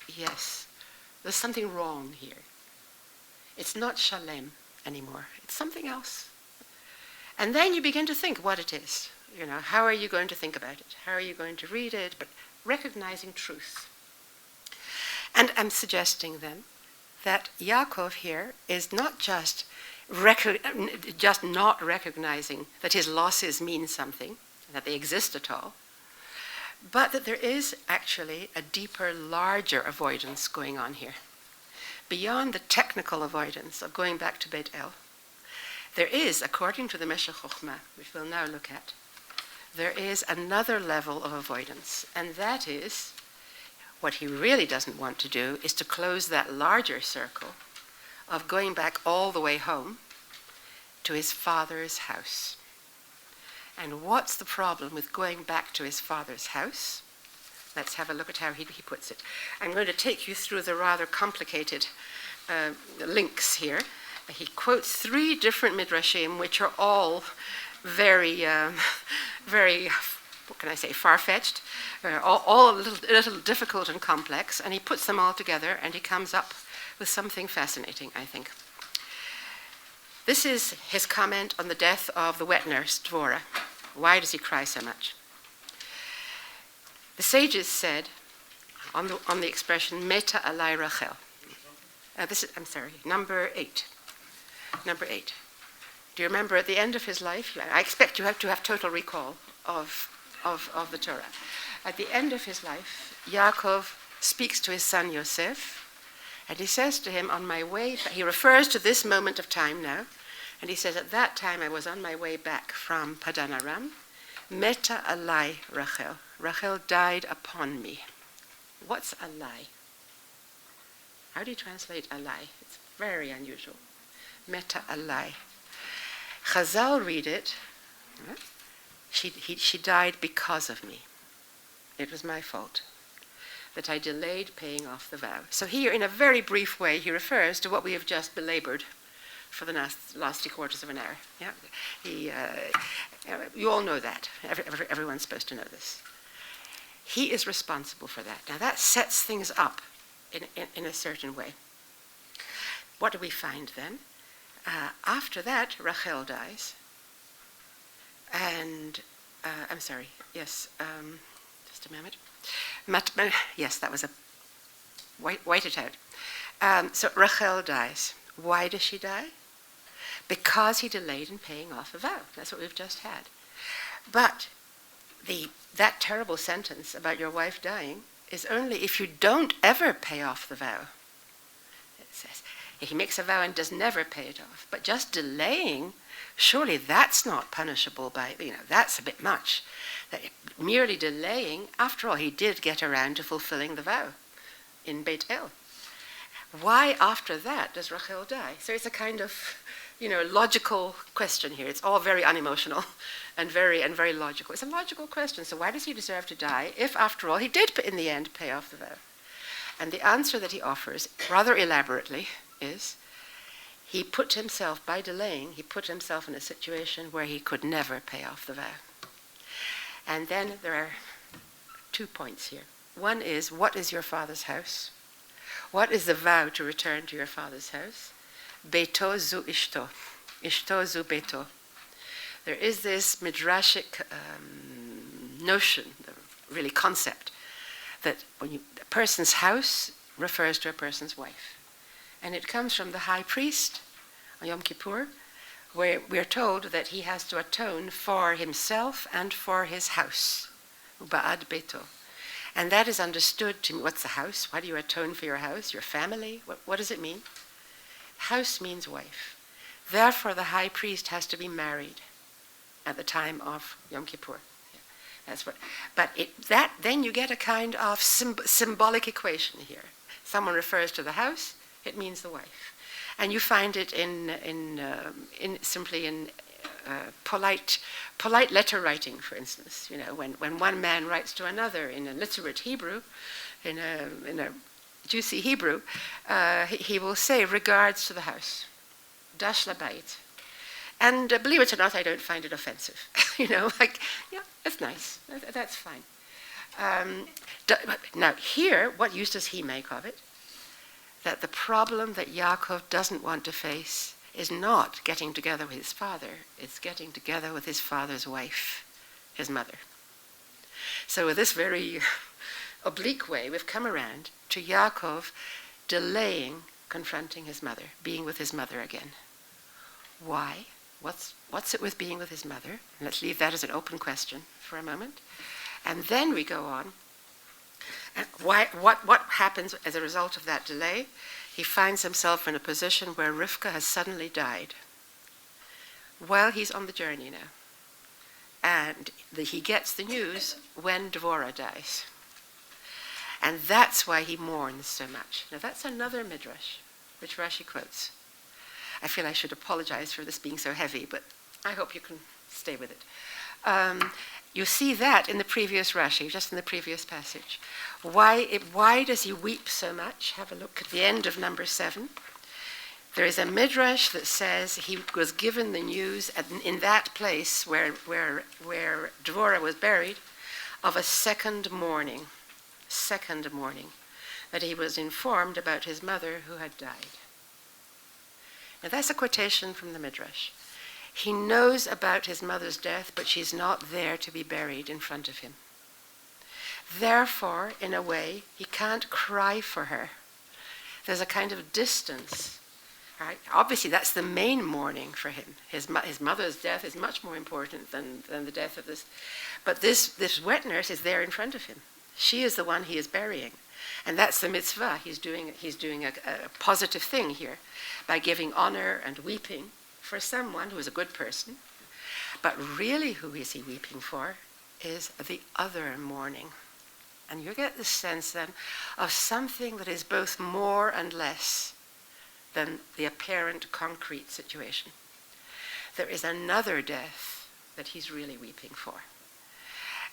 yes, there's something wrong here. It's not shalem anymore. It's something else. And then you begin to think what it is. You know, how are you going to think about it? How are you going to read it? But recognizing truth. And I'm suggesting then that Yaakov here is not just not recognizing that his losses mean something, that they exist at all, but that there is actually a deeper, larger avoidance going on here. Beyond the technical avoidance of going back to Beit El, there is, according to the Meshech Chochmah, which we'll now look at, there is another level of avoidance, and that is what he really doesn't want to do is to close that larger circle of going back all the way home to his father's house. And what's the problem with going back to his father's house? Let's have a look at how he puts it. I'm going to take you through the rather complicated links here. He quotes 3 different Midrashim, which are all very, what can I say, far-fetched, all a little difficult and complex, and he puts them all together, and he comes up with something fascinating, I think. This is his comment on the death of the wet nurse, Devorah. Why does he cry so much? The sages said, on the expression, Meta alai Rachel, number 8. Number 8. Do you remember at the end of his life? I expect you have to have total recall of the Torah. At the end of his life, Yaakov speaks to his son Yosef, and he says to him, on my way, he refers to this moment of time now, and he says, at that time I was on my way back from Padan Aram, Meta alai Rachel. Rachel died upon me. What's alai? How do you translate alai? It's very unusual. Meta alai. Chazal read it, she died because of me. It was my fault that I delayed paying off the vow. So here, in a very brief way, he refers to what we have just belabored for the last 3/4 of an hour. Yeah, you all know that. Everyone's supposed to know this. He is responsible for that. Now that sets things up in a certain way. What do we find then? After that, Rachel dies. And, just a moment. Yes, that was a white it out. So Rachel dies. Why does she die? Because he delayed in paying off a vow. That's what we've just had. But that terrible sentence about your wife dying is only if you don't ever pay off the vow. It says, if he makes a vow and does never pay it off, but just delaying, surely that's not punishable by, that's a bit much. That merely delaying, after all, he did get around to fulfilling the vow in Beit El. Why after that does Rachel die? So it's a kind of, logical question here. It's all very unemotional and very logical. It's a logical question. So why does he deserve to die if, after all, he did, in the end, pay off the vow? And the answer that he offers, rather elaborately, is by delaying, he put himself in a situation where he could never pay off the vow. And then there are 2 points here. One is, what is your father's house? What is the vow to return to your father's house? Beto zu ishto. Ishto zu beto. There is this Midrashic notion, really concept, that a person's house refers to a person's wife. And it comes from the high priest on Yom Kippur, where we are told that he has to atone for himself and for his house. Ba'ad beto. And that is understood to mean, what's the house? Why do you atone for your house, your family? What does it mean? House means wife. Therefore, the high priest has to be married at the time of Yom Kippur. Yeah, that's what. But then you get a kind of symbolic equation here. Someone refers to the house, it means the wife, and you find it simply in polite letter writing, for instance. When one man writes to another in a literate Hebrew, in a juicy Hebrew, he will say regards to the house, dash labayit. And believe it or not, I don't find it offensive. That's nice. That's fine. Now here, what use does he make of it? That the problem that Yaakov doesn't want to face is not getting together with his father, it's getting together with his father's wife, his mother. So with this very oblique way, we've come around to Yaakov delaying confronting his mother, being with his mother again. Why? What's it with being with his mother? And let's leave that as an open question for a moment. And then we go on. And what happens as a result of that delay? He finds himself in a position where Rivka has suddenly died while he's on the journey now. And he gets the news when Devorah dies. And that's why he mourns so much. Now that's another Midrash, which Rashi quotes. I feel I should apologize for this being so heavy, but I hope you can stay with it. You see that in the previous Rashi, just in the previous passage. Why does he weep so much? Have a look at the end of number 7. There is a Midrash that says he was given the news in that place where Devorah was buried of a second mourning, that he was informed about his mother who had died. Now that's a quotation from the Midrash. He knows about his mother's death, but she's not there to be buried in front of him. Therefore, in a way, he can't cry for her. There's a kind of distance. Right? Obviously, that's the main mourning for him. His mother's death is much more important than the death of this. But this wet nurse is there in front of him. She is the one he is burying. And that's the mitzvah. He's doing a positive thing here by giving honor and weeping for someone who is a good person. But really, who is he weeping for is the other mourning. And you get the sense then of something that is both more and less than the apparent concrete situation. There is another death that he's really weeping for.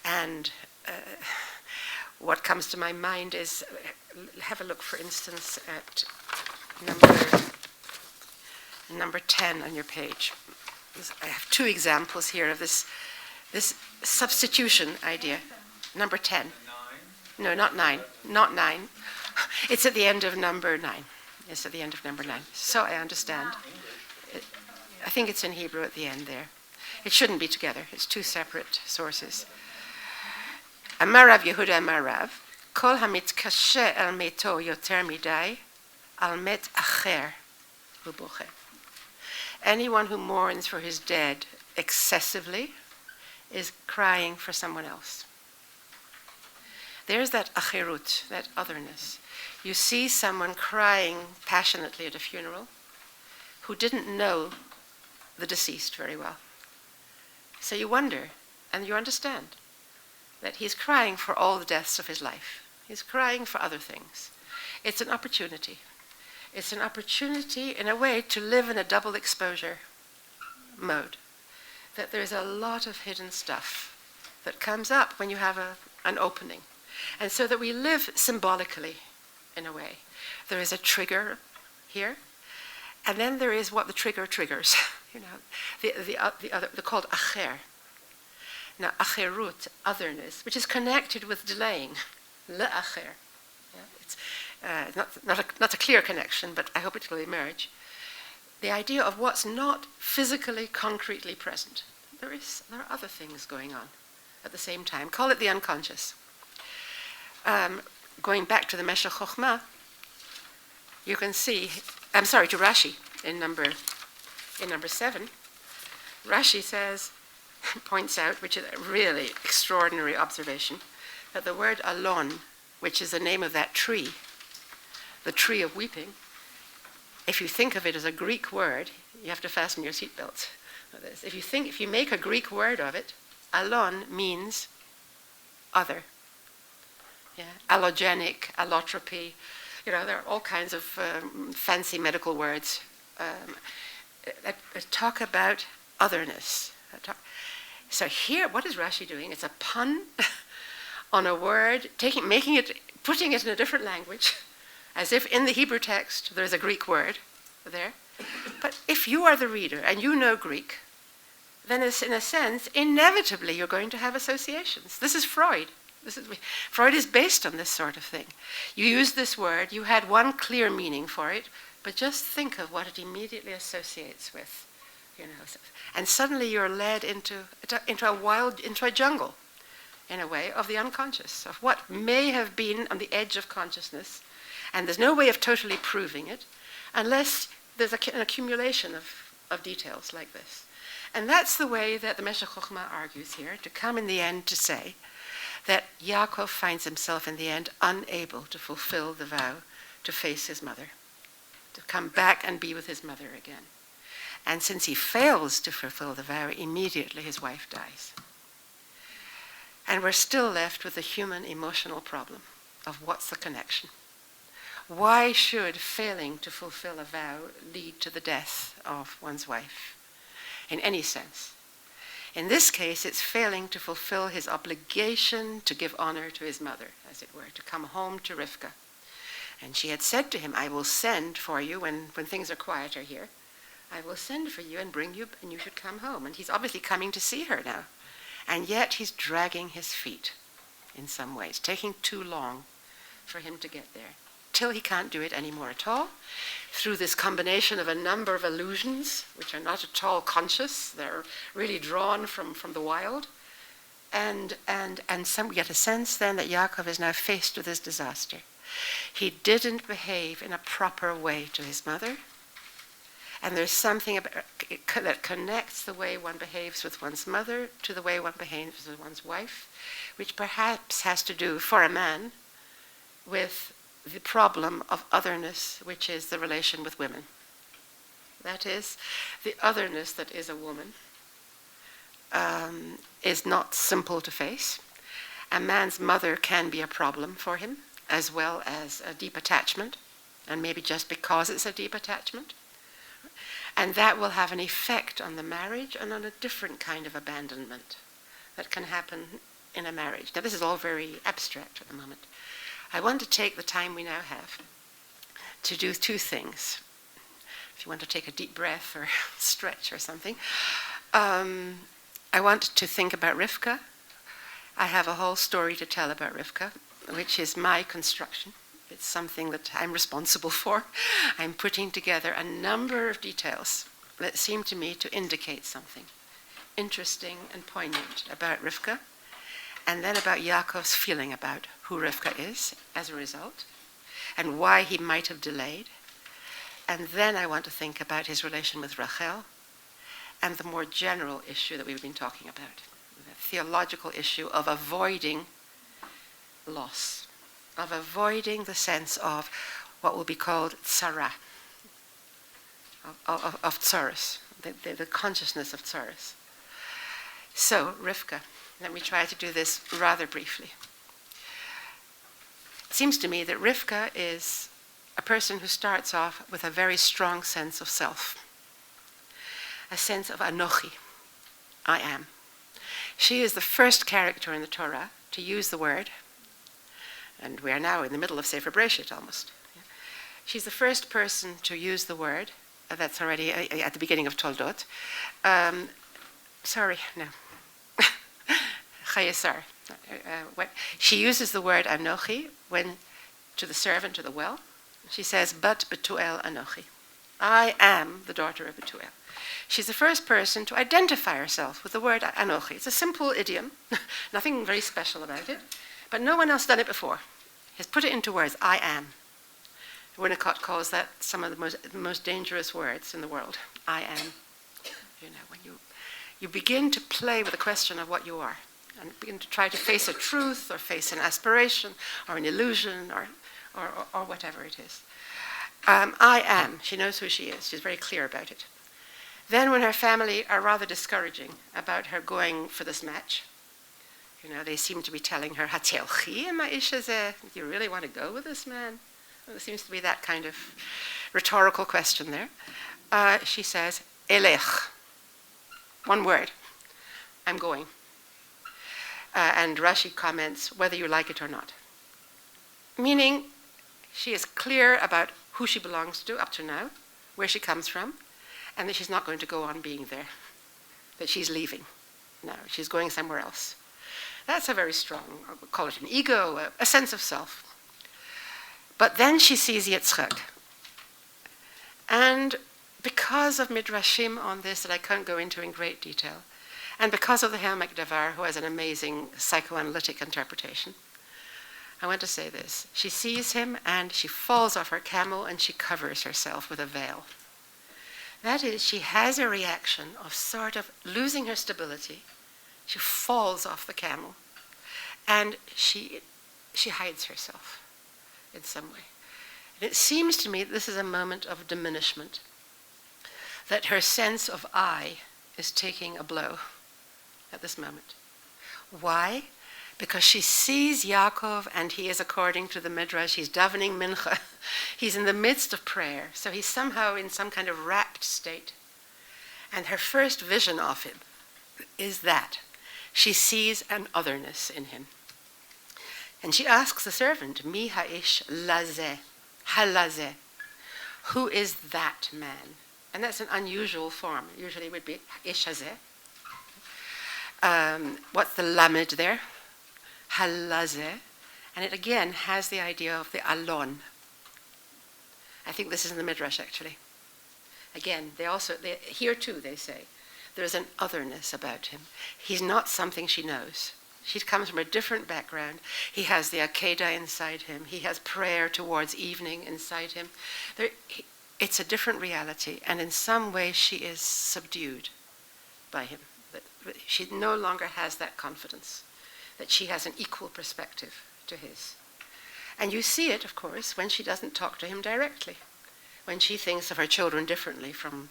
And what comes to my mind is, have a look, for instance, at number 10 on your page. I have two examples here of this substitution idea. Number 10. No, not 9. Not 9. It's at the end of number 9. It's at the end of number 9. So I understand. I think it's in Hebrew at the end there. It shouldn't be together. It's two separate sources. Amar Rav Yehuda Amar Rav, Kol hamitkashe el meto yoter midai, al met acher hu boche. Anyone who mourns for his dead excessively is crying for someone else. There's that acherut, that otherness. You see someone crying passionately at a funeral who didn't know the deceased very well. So you wonder, and you understand, that he's crying for all the deaths of his life. He's crying for other things. It's an opportunity. It's an opportunity, in a way, to live in a double exposure mode. That there's a lot of hidden stuff that comes up when you have an opening. And so that we live symbolically, in a way. There is a trigger here, and then there is what the trigger triggers. The other, they're called acher. Now, acherut, otherness, which is connected with delaying, le'acher. It's not a clear connection, but I hope it will emerge. The idea of what's not physically, concretely present. There are other things going on at the same time. Call it the unconscious. Going back to the Meshech Chochmah, you can see, to Rashi in number 7. Rashi points out, which is a really extraordinary observation, that the word alon, which is the name of that tree, the tree of weeping, if you think of it as a Greek word, you have to fasten your seatbelts. If you make a Greek word of it, alon means other. Yeah, allogenic, allotropy, there are all kinds of fancy medical words that talk about otherness. So here, what is Rashi doing? It's a pun on a word, putting it in a different language, as if in the Hebrew text there's a Greek word there. But if you are the reader and you know Greek, then in a sense, inevitably you're going to have associations. This is Freud. Freud is based on this sort of thing. You use this word, you had one clear meaning for it, but just think of what it immediately associates with, And suddenly you're led into a jungle, in a way, of the unconscious, of what may have been on the edge of consciousness, and there's no way of totally proving it, unless there's an accumulation of details like this. And that's the way that the Meshech Chochmah argues here, to come in the end to say that Yaakov finds himself in the end unable to fulfill the vow to face his mother, to come back and be with his mother again. And since he fails to fulfill the vow, immediately his wife dies. And we're still left with the human emotional problem of what's the connection. Why should failing to fulfill a vow lead to the death of one's wife, in any sense? In this case, it's failing to fulfill his obligation to give honor to his mother, as it were, to come home to Rivka. And she had said to him, I will send for you when things are quieter here. I will send for you and bring you, and you should come home. And he's obviously coming to see her now. And yet he's dragging his feet in some ways, taking too long for him to get there, till he can't do it anymore at all, through this combination of a number of illusions, which are not at all conscious, they're really drawn from the wild, and we get a sense then that Yaakov is now faced with this disaster. He didn't behave in a proper way to his mother. And there's something about, that connects the way one behaves with one's mother to the way one behaves with one's wife, which perhaps has to do, for a man, with the problem of otherness, which is the relation with women. That is, the otherness that is a woman is not simple to face. A man's mother can be a problem for him, as well as a deep attachment, and maybe just because it's a deep attachment. And that will have an effect on the marriage and on a different kind of abandonment that can happen in a marriage. Now, this is all very abstract at the moment. I want to take the time we now have to do two things. If you want to take a deep breath or stretch or something. I want to think about Rivka. I have a whole story to tell about Rivka, which is my construction. It's something that I'm responsible for. I'm putting together a number of details that seem to me to indicate something interesting and poignant about Rivka, and then about Yaakov's feeling about who Rivka is as a result, and why he might have delayed. And then I want to think about his relation with Rachel, and the more general issue that we've been talking about, the theological issue of avoiding loss, of avoiding the sense of what will be called tzara, of tsaros, the consciousness of tsaros. So, Rivka, let me try to do this rather briefly. It seems to me that Rivka is a person who starts off with a very strong sense of self, a sense of anochi, I am. She is the first character in the Torah to use the word, and we are now in the middle of Sefer Bereshit almost. She's the first person to use the word, that's already at the beginning of Toldot. Chayesar. She uses the word Anochi when to the servant to the well. She says, but Betuel Anochi. I am the daughter of Betuel. She's the first person to identify herself with the word Anochi. It's a simple idiom, nothing very special about it, but no one else done it before. He's put it into words, I am. Winnicott calls that some of the most dangerous words in the world. I am. You know, when you begin to play with the question of what you are, and begin to try to face a truth, or face an aspiration, or an illusion, or whatever it is. I am. She knows who she is. She's very clear about it. Then when her family are rather discouraging about her going for this match, you know, they seem to be telling her, Hatzelchi, do you really want to go with this man? Well, there seems to be that kind of rhetorical question there. She says, Elech. One word. I'm going. And Rashi comments, whether you like it or not. Meaning, she is clear about who she belongs to up to now, where she comes from, and that she's not going to go on being there. That she's leaving. No, she's going somewhere else. That's a very strong, I'll call it an ego, a sense of self. But then she sees Yitzchak. And because of Midrashim on this that I can't go into in great detail, and because of the Helmek Devar, who has an amazing psychoanalytic interpretation, I want to say this. She sees him and she falls off her camel and she covers herself with a veil. That is, she has a reaction of sort of losing her stability. She falls off the camel and she hides herself in some way. And it seems to me that this is a moment of diminishment, that her sense of I is taking a blow at this moment. Why? Because she sees Yaakov and he is, according to the Midrash, he's davening mincha. He's in the midst of prayer, so he's somehow in some kind of rapt state. And her first vision of him is that she sees an otherness in him. And she asks the servant, Mi ha'ish lazeh, halazeh. Who is that man? And that's an unusual form. Usually it would be ish hazeh. What's the lamed there? Halazeh. And it again has the idea of the alon. I think this is in the Midrash actually. Again, here too they say, there's an otherness about him. He's not something she knows. She comes from a different background. He has the Akedah inside him. He has prayer towards evening inside him. It's a different reality, and in some way she is subdued by him. She no longer has that confidence, that she has an equal perspective to his. And you see it, of course, when she doesn't talk to him directly, when she thinks of her children differently from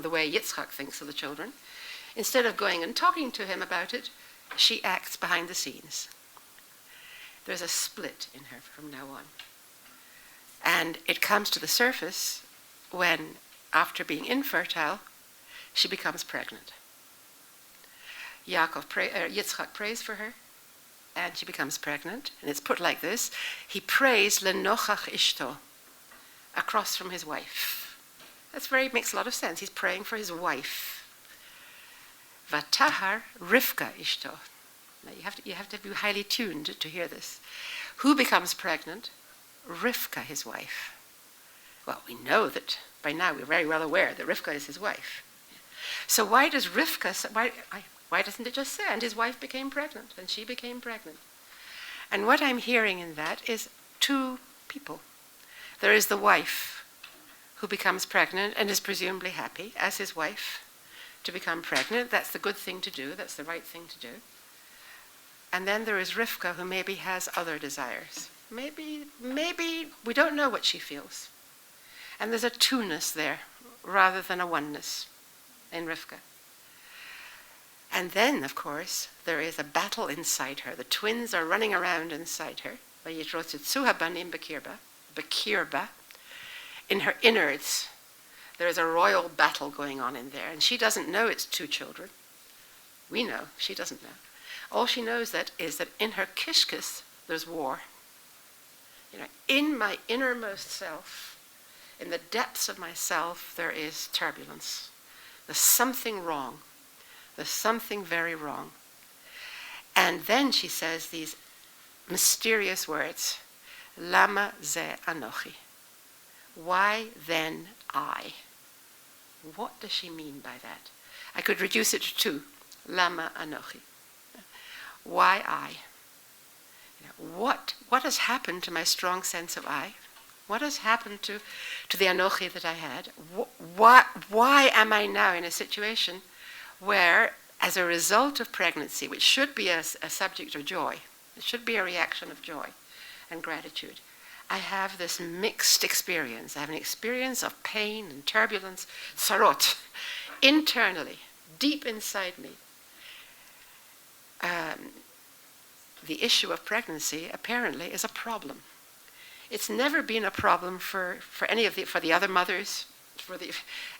the way Yitzchak thinks of the children. Instead of going and talking to him about it, she acts behind the scenes. There's a split in her from now on. And it comes to the surface when, after being infertile, she becomes pregnant. Yitzchak prays for her, and she becomes pregnant. And it's put like this: he prays lenochach ishto, across from his wife. Makes a lot of sense. He's praying for his wife. Vatahar Rivka ishto. Now you have to be highly tuned to hear this. Who becomes pregnant? Rivka, his wife. Well, we know that by now we're very well aware that Rivka is his wife. So why does Rivka? Why doesn't it just say, and his wife became pregnant, and she became pregnant? And what I'm hearing in that is two people. There is the wife who becomes pregnant and is presumably happy as his wife to become pregnant. That's the good thing to do. That's the right thing to do. And then there is Rivka, who maybe has other desires. Maybe we don't know what she feels. And there's a two-ness there rather than a oneness in Rivka. And then, of course, there is a battle inside her. The twins are running around inside her. Bekirba. In her innards, there is a royal battle going on in there. And she doesn't know it's two children. We know. She doesn't know. All she knows is that in her kishkis, there's war. In my innermost self, in the depths of myself, there is turbulence. There's something wrong. There's something very wrong. And then she says these mysterious words, Lama ze anochi. Why then I? What does she mean by that? I could reduce it to two. Lama anochi. Why I? What has happened to my strong sense of I? What has happened to the anochi that I had? Why am I now in a situation where, as a result of pregnancy, which should be a subject of joy, it should be a reaction of joy and gratitude, I have this mixed experience. I have an experience of pain and turbulence, sarot, internally, deep inside me. The issue of pregnancy apparently is a problem. It's never been a problem for the other mothers. For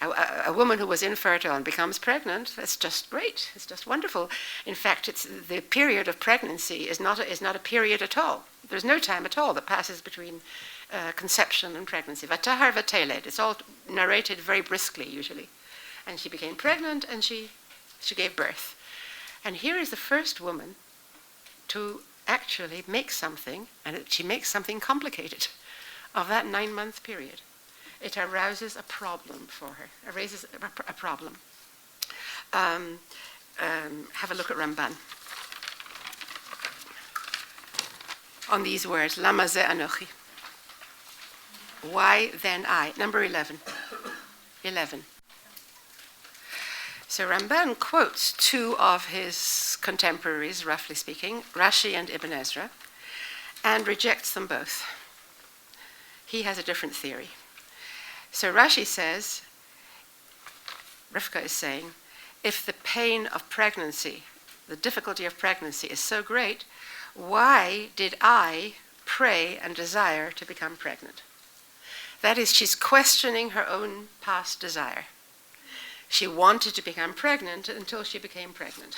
a woman who was infertile and becomes pregnant, that's just great. It's just wonderful. In fact, the period of pregnancy is not a period at all. There's no time at all that passes between conception and pregnancy. Vatahar vateled. It's all narrated very briskly usually. And she became pregnant and she gave birth. And here is the first woman to actually make something, and she makes something complicated, of that 9-month period. It arouses a problem for her. It raises a problem. Have a look at Ramban. On these words, Lama ze anochi. Why then I? Number 11. 11. So Ramban quotes two of his contemporaries, roughly speaking, Rashi and Ibn Ezra, and rejects them both. He has a different theory. So Rashi says, Rivka is saying, if the pain of pregnancy, the difficulty of pregnancy is so great, why did I pray and desire to become pregnant? That is, she's questioning her own past desire. She wanted to become pregnant until she became pregnant.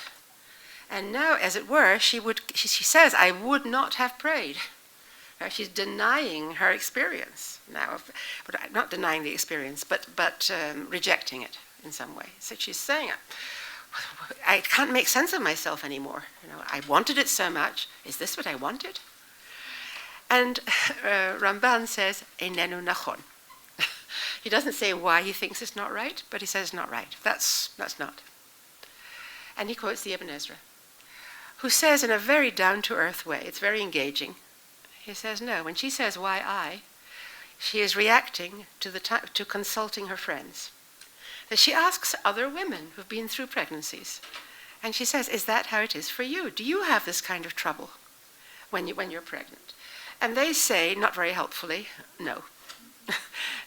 And now, as it were, she says, I would not have prayed. She's denying her experience now, but not denying the experience, but rejecting it in some way. So she's saying, I can't make sense of myself anymore. I wanted it so much. Is this what I wanted? And Ramban says, Einenu nachon. He doesn't say why he thinks it's not right, but he says it's not right. That's not. And he quotes the Ibn Ezra. who says in a very down-to-earth way, it's very engaging, he says, no, when she says, why I, she is reacting to consulting her friends. That she asks other women who've been through pregnancies, and she says, is that how it is for you? Do you have this kind of trouble when you're pregnant? And they say, not very helpfully, no.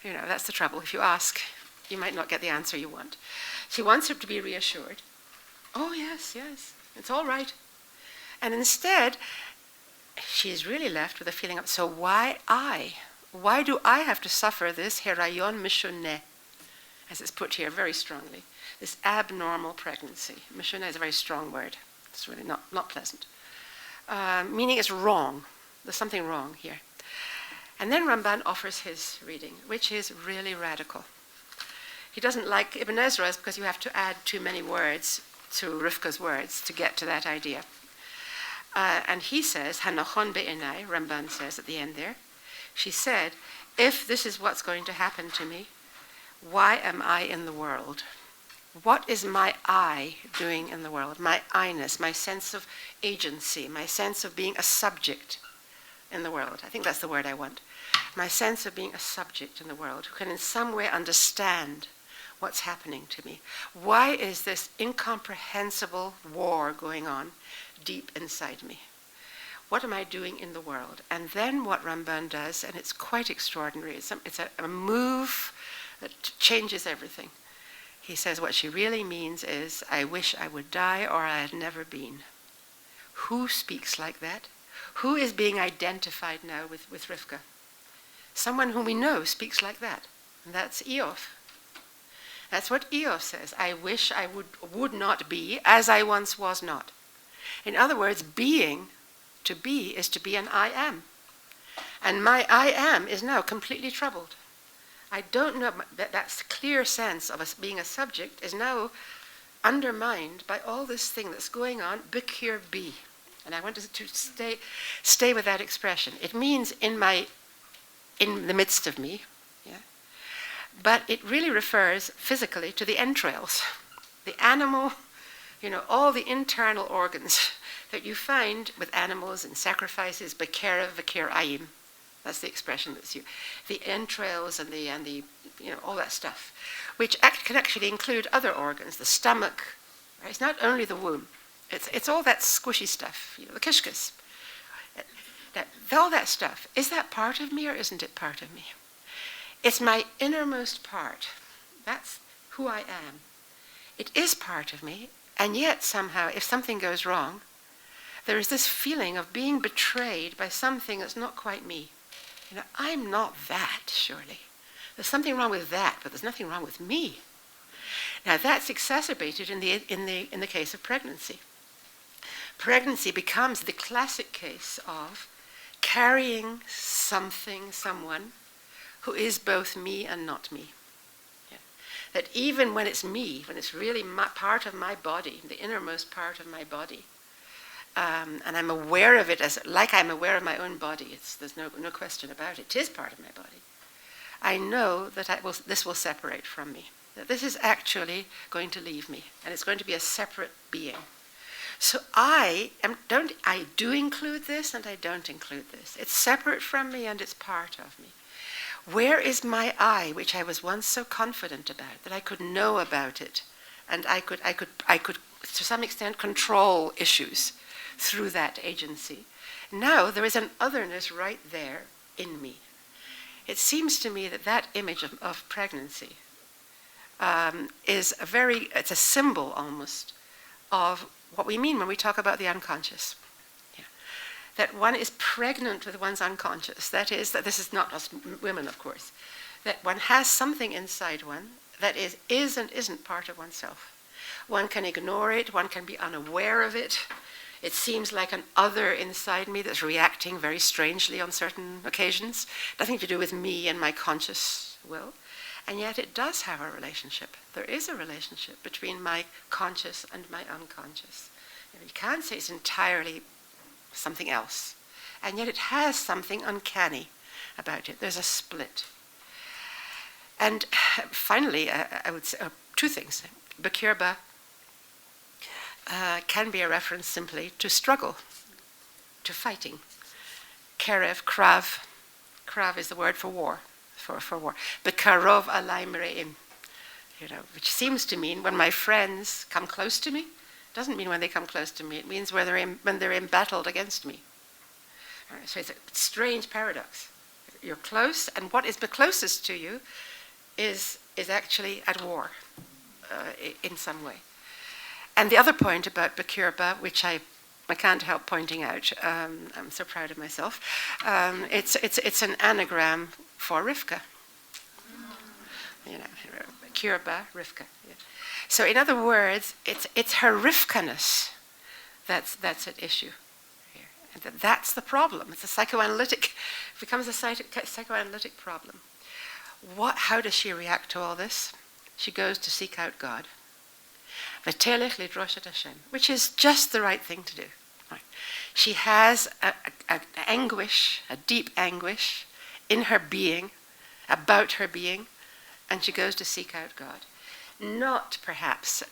That's the trouble. If you ask, you might not get the answer you want. She wants her to be reassured. Oh, yes, it's all right. And instead, she is really left with a feeling of, so why I? Why do I have to suffer this herayon mishoneh, as it's put here very strongly, this abnormal pregnancy? Mishoneh is a very strong word. It's really not pleasant. Meaning it's wrong. There's something wrong here. And then Ramban offers his reading, which is really radical. He doesn't like Ibn Ezra's because you have to add too many words to Rivka's words to get to that idea. And he says, Hanachon be'enai, Ramban says at the end there, she said, if this is what's going to happen to me, why am I in the world? What is my I doing in the world? My I-ness, my sense of agency, my sense of being a subject in the world. I think that's the word I want. My sense of being a subject in the world who can in some way understand what's happening to me. Why is this incomprehensible war going on deep inside me? What am I doing in the world? And then what Ramban does, and it's quite extraordinary, it's a move that changes everything. He says what she really means is, I wish I would die or I had never been. Who speaks like that? Who is being identified now with Rivka? Someone whom we know speaks like that. And that's Eov. That's what Eov says. I wish I would not be as I once was not. In other words, to be is to be an I am. And my I am is now completely troubled. I don't know, that clear sense of us being a subject is now undermined by all this thing that's going on, bikir be. And I want to stay with that expression. It means in the midst of me, yeah. But it really refers physically to the entrails, the animal, all the internal organs that you find with animals and sacrifices, bekera v'kir ayim. That's the expression that's used. The entrails and the all that stuff, which can actually include other organs, the stomach. Right? It's not only the womb. It's all that squishy stuff, the kishkas. All that stuff. Is that part of me or isn't it part of me? It's my innermost part. That's who I am. It is part of me, and yet somehow, if something goes wrong, there is this feeling of being betrayed by something that's not quite me. I'm not that, surely. There's something wrong with that, but there's nothing wrong with me. Now that's exacerbated in the case of pregnancy. Pregnancy becomes the classic case of carrying someone who is both me and not me. Yeah. That even when it's me, when it's really part of my body, the innermost part of my body, and I'm aware of it like I'm aware of my own body. There's no question about it. It is part of my body. I know that this will separate from me. That this is actually going to leave me, and it's going to be a separate being. So I do include this, and I don't include this. It's separate from me, and it's part of me. Where is my I, which I was once so confident about, that I could know about it, and I could to some extent control issues through that agency. Now there is an otherness right there in me. It seems to me that image of pregnancy it's a symbol almost of what we mean when we talk about the unconscious. Yeah. That one is pregnant with one's unconscious. That this is not us women, of course. That one has something inside one that is and isn't part of oneself. One can ignore it, one can be unaware of it. It seems like an other inside me that's reacting very strangely on certain occasions. Nothing to do with me and my conscious will. And yet it does have a relationship. There is a relationship between my conscious and my unconscious. You can't say it's entirely something else. And yet it has something uncanny about it. There's a split. And finally, I would say two things. Bakirba, can be a reference simply to struggle, to fighting. Kerev, krav. Krav is the word for war, for war. Bekarov alai mereim, which seems to mean when my friends come close to me. Doesn't mean when they come close to me. It means when they're embattled against me. So it's a strange paradox. You're close, and what is the closest to you is actually at war in some way. And the other point about Bekirba, which I can't help pointing out, I'm so proud of myself, it's an anagram for Rivka. Bekirba, Rivka. Yeah. So in other words, it's her Rivkaness that's at issue here. And that's the problem. It's it becomes a psychoanalytic problem. How does she react to all this? She goes to seek out God. V'telech lidrosh et Hashem, which is just the right thing to do. Right. She has an anguish, a deep anguish in her being, about her being, and she goes to seek out God. Not perhaps,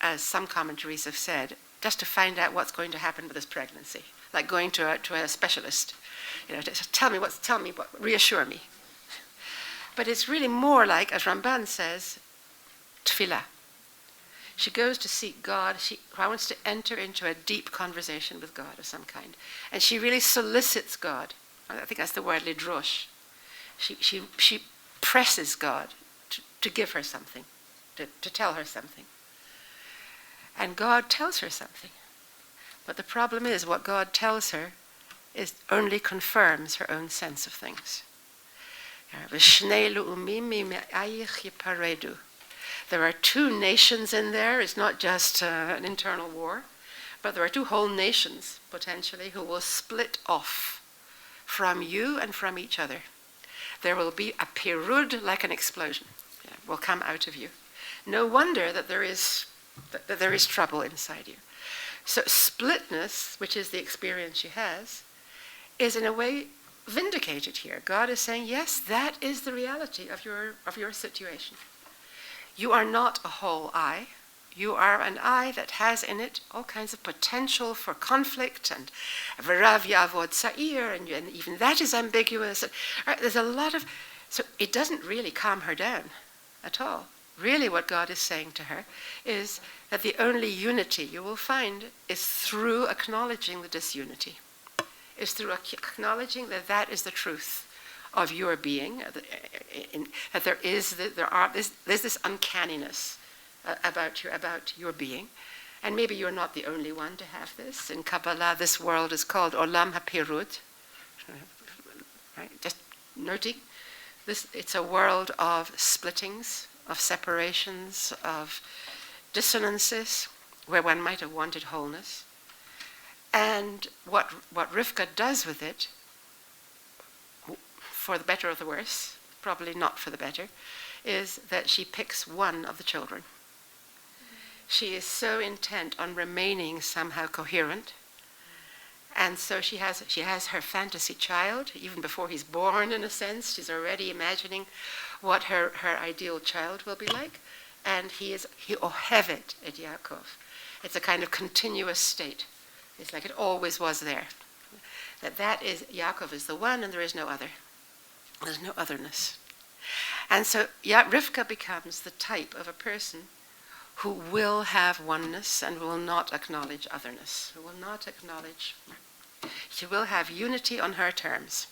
as some commentaries have said, just to find out what's going to happen with this pregnancy, like going to a specialist, to tell me, reassure me. But it's really more like, as Ramban says, tefillah. She goes to seek God. She wants to enter into a deep conversation with God of some kind. And she really solicits God. I think that's the word lidrosh. She presses God to give her something, to tell her something. And God tells her something. But the problem is what God tells her only confirms her own sense of things. There are two nations in there. It's not just an internal war, but there are two whole nations, potentially, who will split off from you and from each other. There will be a pirud, like an explosion, will come out of you. No wonder that there is trouble inside you. So splitness, which is the experience she has, is in a way vindicated here. God is saying, yes, that is the reality of your situation. You are not a whole I. You are an I that has in it all kinds of potential for conflict, and v'rav yavod sa'ir, and even that is ambiguous. There's a lot of... So it doesn't really calm her down at all. Really what God is saying to her is that the only unity you will find is through acknowledging the disunity. Is through acknowledging that is the truth of your being, that there's this uncanniness about your being. And maybe you're not the only one to have this. In Kabbalah, this world is called Olam HaPirut. Right? Just noting, it's a world of splittings, of separations, of dissonances, where one might have wanted wholeness. And what Rivka does with it, for the better or the worse, probably not for the better, is that she picks one of the children. She is so intent on remaining somehow coherent, and so she has her fantasy child, even before he's born, in a sense. She's already imagining what her ideal child will be like, and he ohevet et Yaakov. It's a kind of continuous state. It's like it always was there. That is, Yaakov is the one, and there is no other. There's no otherness. And so Rivka becomes the type of a person who will have oneness and will not acknowledge otherness, who will not acknowledge. She will have unity on her terms,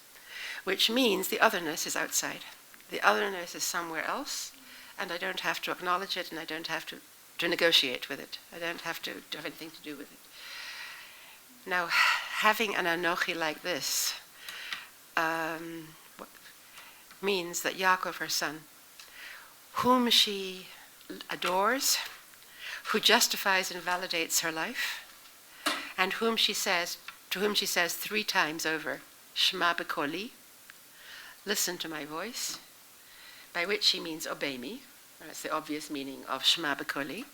which means the otherness is outside. The otherness is somewhere else, and I don't have to acknowledge it, and I don't have to negotiate with it. I don't have to have anything to do with it. Now, having an Anochi like this means that Yaakov, her son, whom she adores, who justifies and validates her life, and to whom she says 3 times over, Shema b'koli, listen to my voice, by which she means obey me. That's the obvious meaning of Shema b'koli.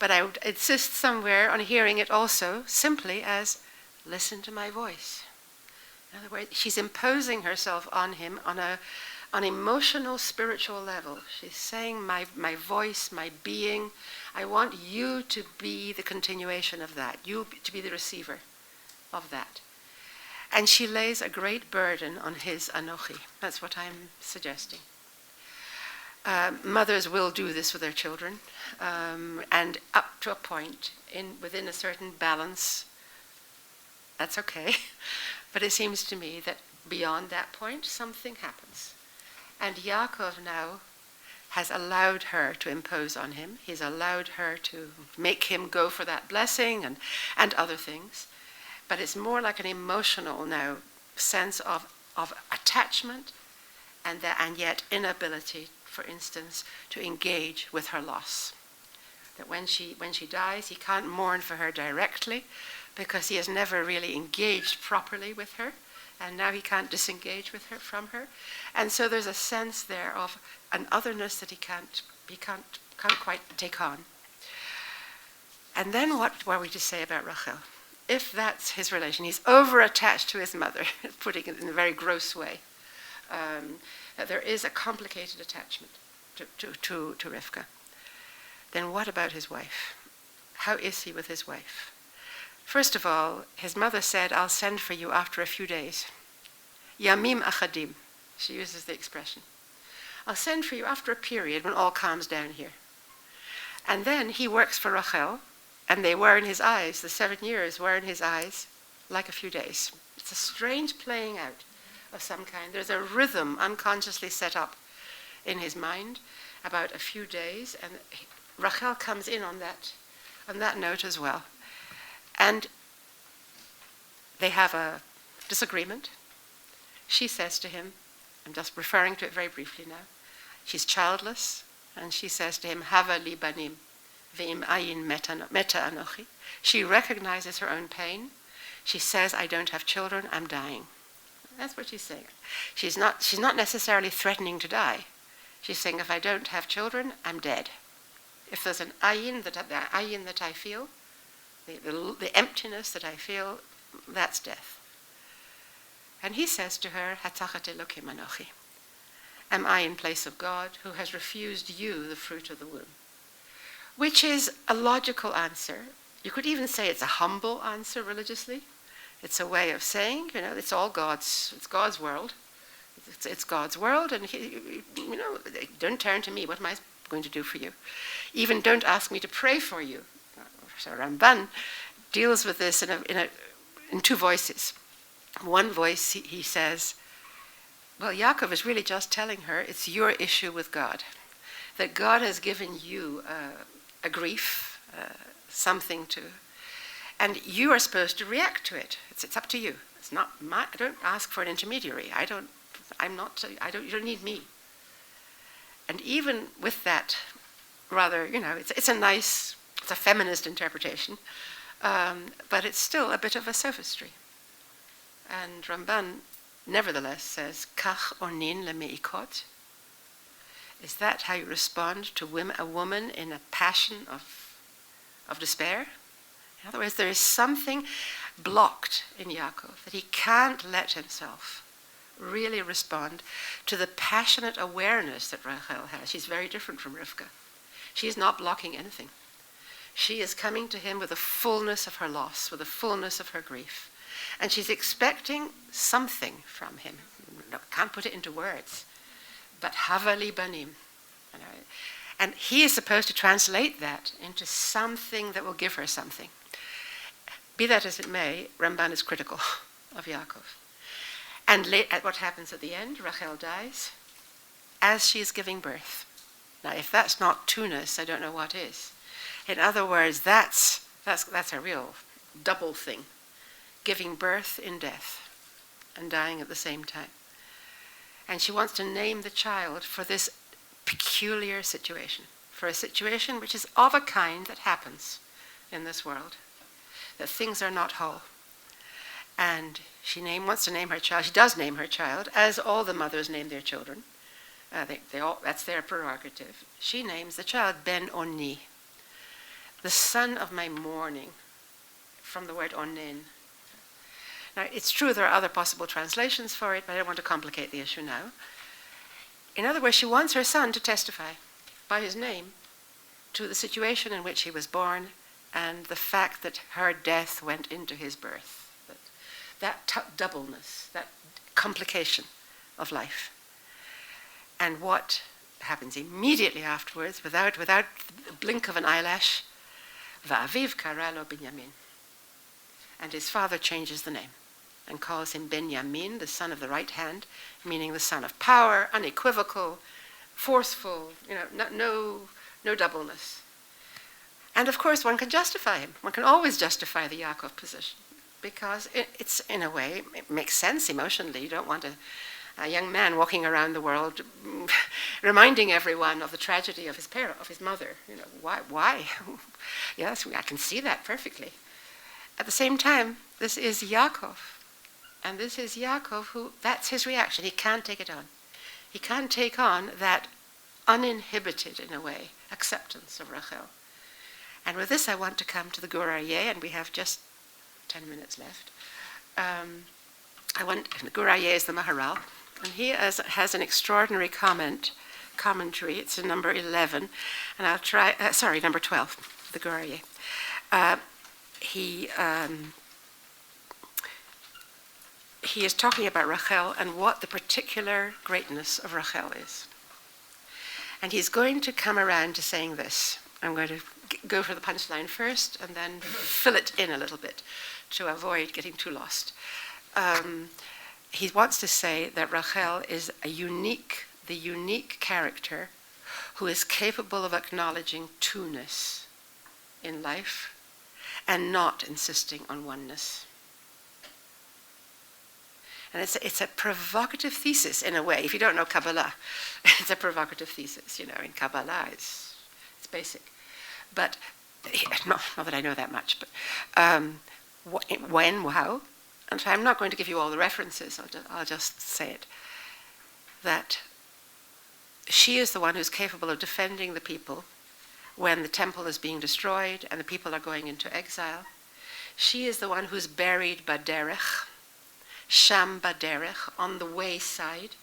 But I would insist somewhere on hearing it also simply as listen to my voice. In other words, she's imposing herself on him on on emotional, spiritual level. She's saying, my voice, my being, I want you to be the continuation of that, you to be the receiver of that. And she lays a great burden on his Anochi. That's what I'm suggesting. Mothers will do this with their children, and up to a point, within a certain balance, that's okay. But it seems to me that beyond that point, something happens. And Yaakov now has allowed her to impose on him. He's allowed her to make him go for that blessing and other things. But it's more like an emotional now sense of attachment and yet inability, for instance, to engage with her loss. That when she dies, he can't mourn for her directly because he has never really engaged properly with her, and now he can't disengage from her. And so there's a sense there of an otherness that he can't quite take on. And then what were we to say about Rachel? If that's his relation, he's over-attached to his mother, putting it in a very gross way. That there is a complicated attachment to Rivka. Then what about his wife? How is he with his wife? First of all, his mother said, I'll send for you after a few days. Yamim achadim, she uses the expression. I'll send for you after a period when all calms down here. And then he works for Rachel, and they were in his eyes, the 7 years were in his eyes, like a few days. It's a strange playing out of some kind. There's a rhythm unconsciously set up in his mind about a few days, and Rachel comes in on that note as well. And they have a disagreement. She says to him, I'm just referring to it very briefly now, she's childless, and she says to him, Hava li banim, ve'im ayin meta anochi. She recognizes her own pain. She says, I don't have children, I'm dying. That's what she's saying. She's not necessarily threatening to die. She's saying, if I don't have children, I'm dead. If there's an ayin that I feel, the emptiness that I feel, that's death. And he says to her, Hatachat Elokim anochi. Am I in place of God who has refused you the fruit of the womb? Which is a logical answer. You could even say it's a humble answer religiously. It's a way of saying, it's all God's world. It's God's world, and don't turn to me. What am I going to do for you? Even don't ask me to pray for you. So Ramban deals with this in two voices. One voice, he says, well, Yaakov is really just telling her it's your issue with God. That God has given you a grief, something to, and you are supposed to react to it. It's up to you. It's not I don't ask for an intermediary. You don't need me. And even with that, rather, it's a feminist interpretation, but it's still a bit of a sophistry. And Ramban nevertheless says, Kach onin lemeikot. Is that how you respond to a woman in a passion of despair? In other words, there is something blocked in Yaakov, that he can't let himself really respond to the passionate awareness that Rachel has. She's very different from Rivka. She is not blocking anything. She is coming to him with the fullness of her loss, with the fullness of her grief. And she's expecting something from him. Can't put it into words. But Havali Banim. And he is supposed to translate that into something that will give her something. Be that as it may, Ramban is critical of Yaakov. And at what happens at the end, Rachel dies as she is giving birth. Now, if that's not tunis, I don't know what is. In other words, that's a real double thing. Giving birth in death and dying at the same time. And she wants to name the child for this peculiar situation, for a situation which is of a kind that happens in this world, that things are not whole. And she wants to name her child. She does name her child, as all the mothers name their children. That's their prerogative. She names the child Ben Oni, the son of my mourning, from the word onin. Now, it's true there are other possible translations for it, but I don't want to complicate the issue now. In other words, she wants her son to testify by his name to the situation in which he was born and the fact that her death went into his birth. That doubleness, that complication of life. And what happens immediately afterwards, without the blink of an eyelash, Va'aviv kara lo Binyamin. And his father changes the name and calls him Benjamin, the son of the right hand, meaning the son of power, unequivocal, forceful, no doubleness. And of course one can justify him. One can always justify the Yaakov position because it's, in a way, it makes sense emotionally. You don't want a young man walking around the world reminding everyone of the tragedy of his parent, of his mother. Why? Yes, I can see that perfectly. At the same time, this is Yaakov. And this is Yaakov who, that's his reaction. He can't take it on. He can't take on that uninhibited, in a way, acceptance of Rachel. And with this I want to come to the Gur Aryeh, and we have just 10 minutes left. The Gur Aryeh is the Maharal, and he has an extraordinary commentary. It's in number 11, and I'll try, number 12, the Gur Aryeh. He is talking about Rachel and what the particular greatness of Rachel is. And he's going to come around to saying this. I'm going to go for the punchline first and then fill it in a little bit to avoid getting too lost. He wants to say that Rachel is the unique character who is capable of acknowledging two-ness in life and not insisting on oneness. And it's a provocative thesis in a way. If you don't know Kabbalah, it's a provocative thesis. In Kabbalah, it's basic. But, not that I know that much, but how? And so I'm not going to give you all the references, I'll just say it. That she is the one who's capable of defending the people when the temple is being destroyed and the people are going into exile. She is the one who's buried baderech, Sham baderech, on the wayside,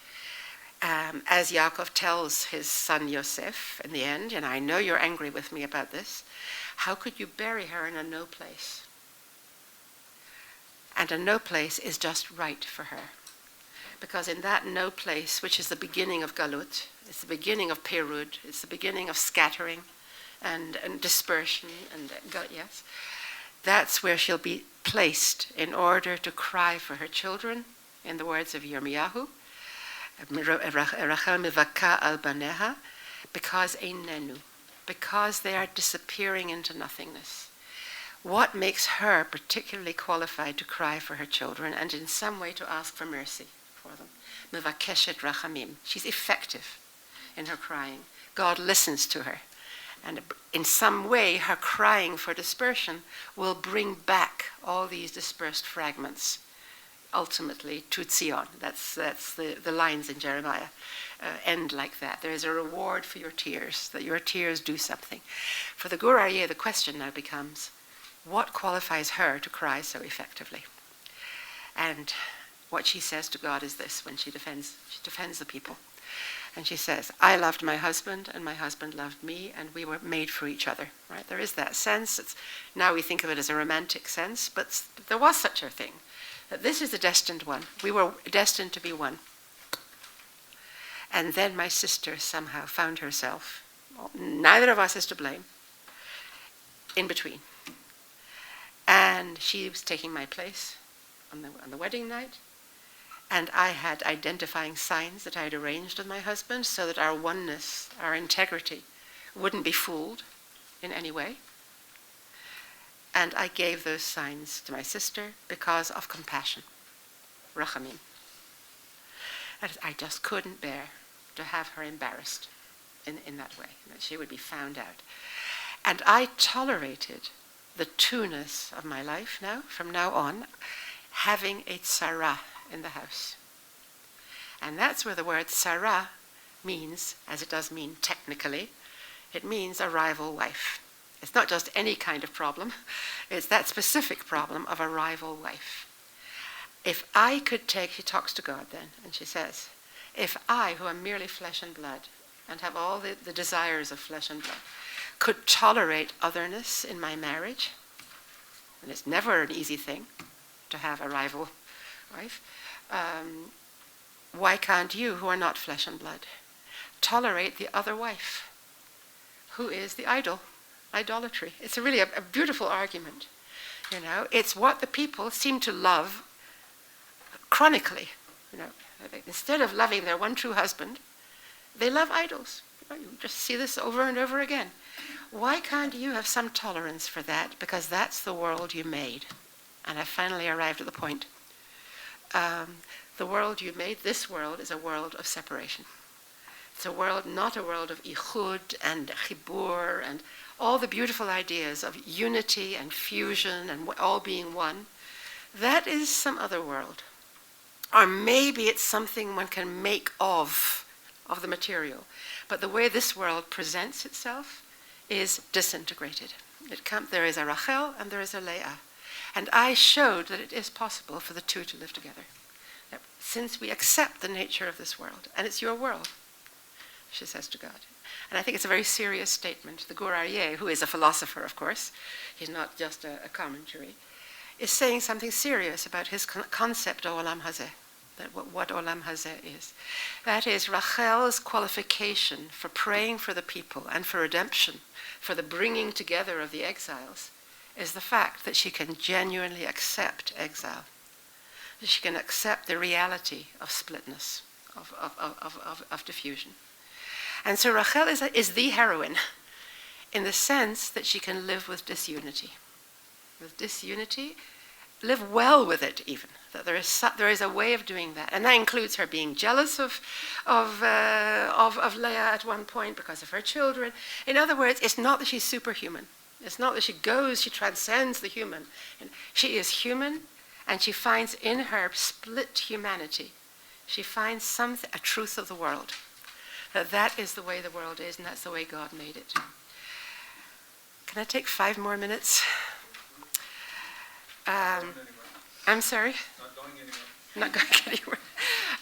as Yaakov tells his son Yosef in the end, and I know you're angry with me about this, how could you bury her in a no place? And a no place is just right for her. Because in that no place, which is the beginning of Galut, it's the beginning of Perud, it's the beginning of scattering and dispersion, yes, that's where she'll be placed in order to cry for her children, in the words of Yirmiyahu, Rachel mivaka al baneha, because they are disappearing into nothingness. What makes her particularly qualified to cry for her children and in some way to ask for mercy for them? Mivakeshet rachamim. She's effective in her crying. God listens to her. And in some way, her crying for dispersion will bring back all these dispersed fragments, ultimately, to Tzion. That's the lines in Jeremiah end like that. There is a reward for your tears, that your tears do something. For the Gur Aryeh, the question now becomes, what qualifies her to cry so effectively? And what she says to God is this, when she defends the people. And she says, I loved my husband, and my husband loved me, and we were made for each other. Right? There is that sense. Now we think of it as a romantic sense, but there was such a thing. That this is the destined one. We were destined to be one. And then my sister somehow found herself, neither of us is to blame, in between. And she was taking my place on the wedding night. And I had identifying signs that I had arranged with my husband so that our oneness, our integrity, wouldn't be fooled in any way. And I gave those signs to my sister because of compassion, rachamim. And I just couldn't bear to have her embarrassed in that way, that she would be found out. And I tolerated the two-ness of my life now, from now on, having a tzara in the house. And that's where the word tzara means, as it does mean technically, it means a rival wife. It's not just any kind of problem, it's that specific problem of a rival wife. If I could take, she talks to God then, and she says, if I, who am merely flesh and blood, and have all the desires of flesh and blood, could tolerate otherness in my marriage, and it's never an easy thing to have a rival wife, why can't you, who are not flesh and blood, tolerate the other wife, who is the idolatry? It's really a beautiful argument. It's what the people seem to love chronically. Instead of loving their one true husband, they love idols. You just see this over and over again. Why can't you have some tolerance for that? Because that's the world you made. And I finally arrived at the point. The world you made, this world, is a world of separation. It's a world, not a world of ichud and chibur and all the beautiful ideas of unity and fusion and all being one. That is some other world. Or maybe it's something one can make of the material. But the way this world presents itself is disintegrated. There is a Rachel and there is a Leah. And I showed that it is possible for the two to live together. That since we accept the nature of this world, and it's your world, she says to God. And I think it's a very serious statement. The Gur Aryeh, who is a philosopher, of course, he's not just a commentary, is saying something serious about his concept of Olam Hazeh, that what Olam Hazeh is. That is, Rachel's qualification for praying for the people and for redemption, for the bringing together of the exiles, is the fact that she can genuinely accept exile. That she can accept the reality of splitness, of diffusion. And so Rachel is the heroine in the sense that she can live with disunity. With disunity, live well with it even. That there is a way of doing that. And that includes her being jealous of Leah at one point because of her children. In other words, it's not that she's superhuman. It's not that she transcends the human. She is human, and she finds in her split humanity, she finds a truth of the world. That is the way the world is, and that's the way God made it. Can I take 5 more minutes? I'm sorry? Not going anywhere. Not going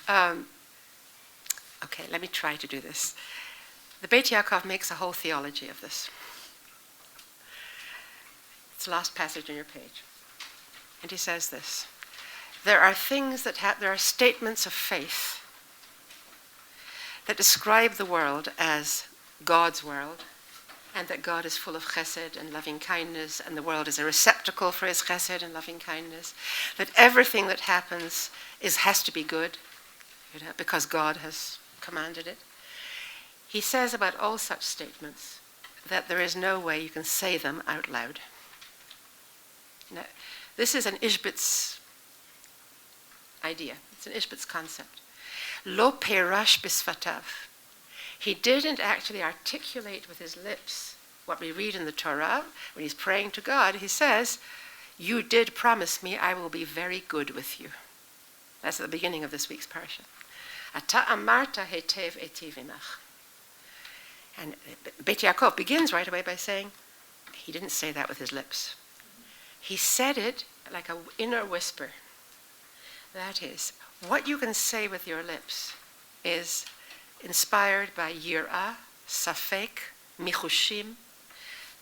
anywhere. Okay, let me try to do this. The Beit Yaakov makes a whole theology of this. It's the last passage on your page. And he says this: there are things there are statements of faith that describe the world as God's world, and that God is full of chesed and loving kindness, and the world is a receptacle for his chesed and loving kindness, that everything that happens has to be good, because God has commanded it. He says about all such statements that there is no way you can say them out loud. Now, this is an Ishbitz idea. It's an Ishbitz concept. Lo perash bisfatav. He didn't actually articulate with his lips what we read in the Torah. When he's praying to God, he says, "You did promise me I will be very good with you." That's at the beginning of this week's parasha. Ata amarta hetev etiv imach. And Beit Yaakov begins right away by saying, he didn't say that with his lips. He said it like an inner whisper. That is, what you can say with your lips is inspired by yirah, safek, michushim,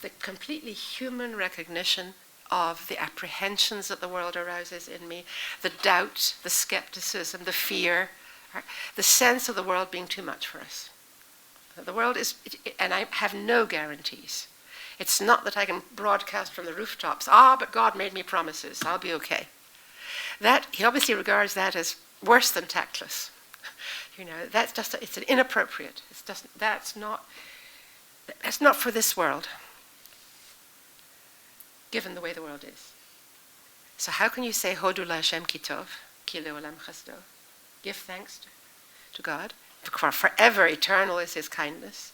the completely human recognition of the apprehensions that the world arouses in me, the doubt, the skepticism, the fear, the sense of the world being too much for us. The world is, and I have no guarantees. It's not that I can broadcast from the rooftops, but God made me promises, I'll be okay. That, he obviously regards that as worse than tactless. That's just, it's an inappropriate. It's just, that's not for this world, given the way the world is. So how can you say, Hodu la Hashem ki tov, ki le'olam chesdo? Give thanks to God, for forever eternal is his kindness.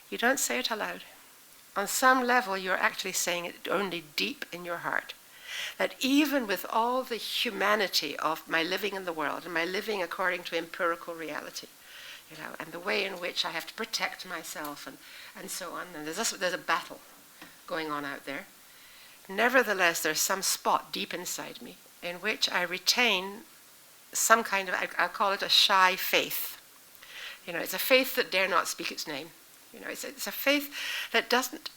You don't say it aloud. On some level, you're actually saying it only deep in your heart. That even with all the humanity of my living in the world and my living according to empirical reality, and the way in which I have to protect myself and so on, and there's a battle going on out there, nevertheless, there's some spot deep inside me in which I retain some kind of, I'll call it a shy faith. It's a faith that dare not speak its name. It's a faith that doesn't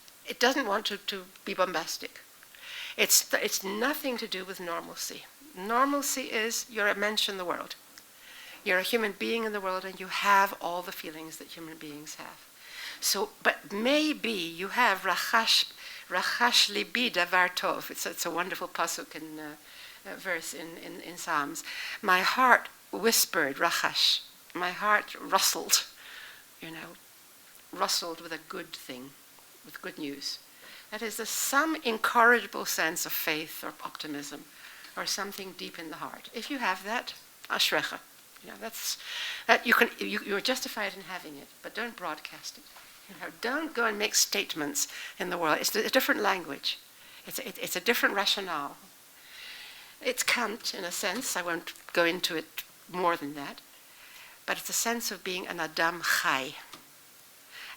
want to be bombastic. It's nothing to do with normalcy. Normalcy is you're a mensch in the world. You're a human being in the world, and you have all the feelings that human beings have. So, but maybe you have rachash libi davar tov. It's a wonderful pasuk in verse in Psalms. My heart whispered rachash. My heart rustled, rustled with a good thing, with good news. That is some incorrigible sense of faith or optimism, or something deep in the heart. If you have that, ashrecha. You're justified in having it, but don't broadcast it. Don't go and make statements in the world. It's a different language. It's a different rationale. It's Kant in a sense. I won't go into it more than that, but it's a sense of being an Adam Chai.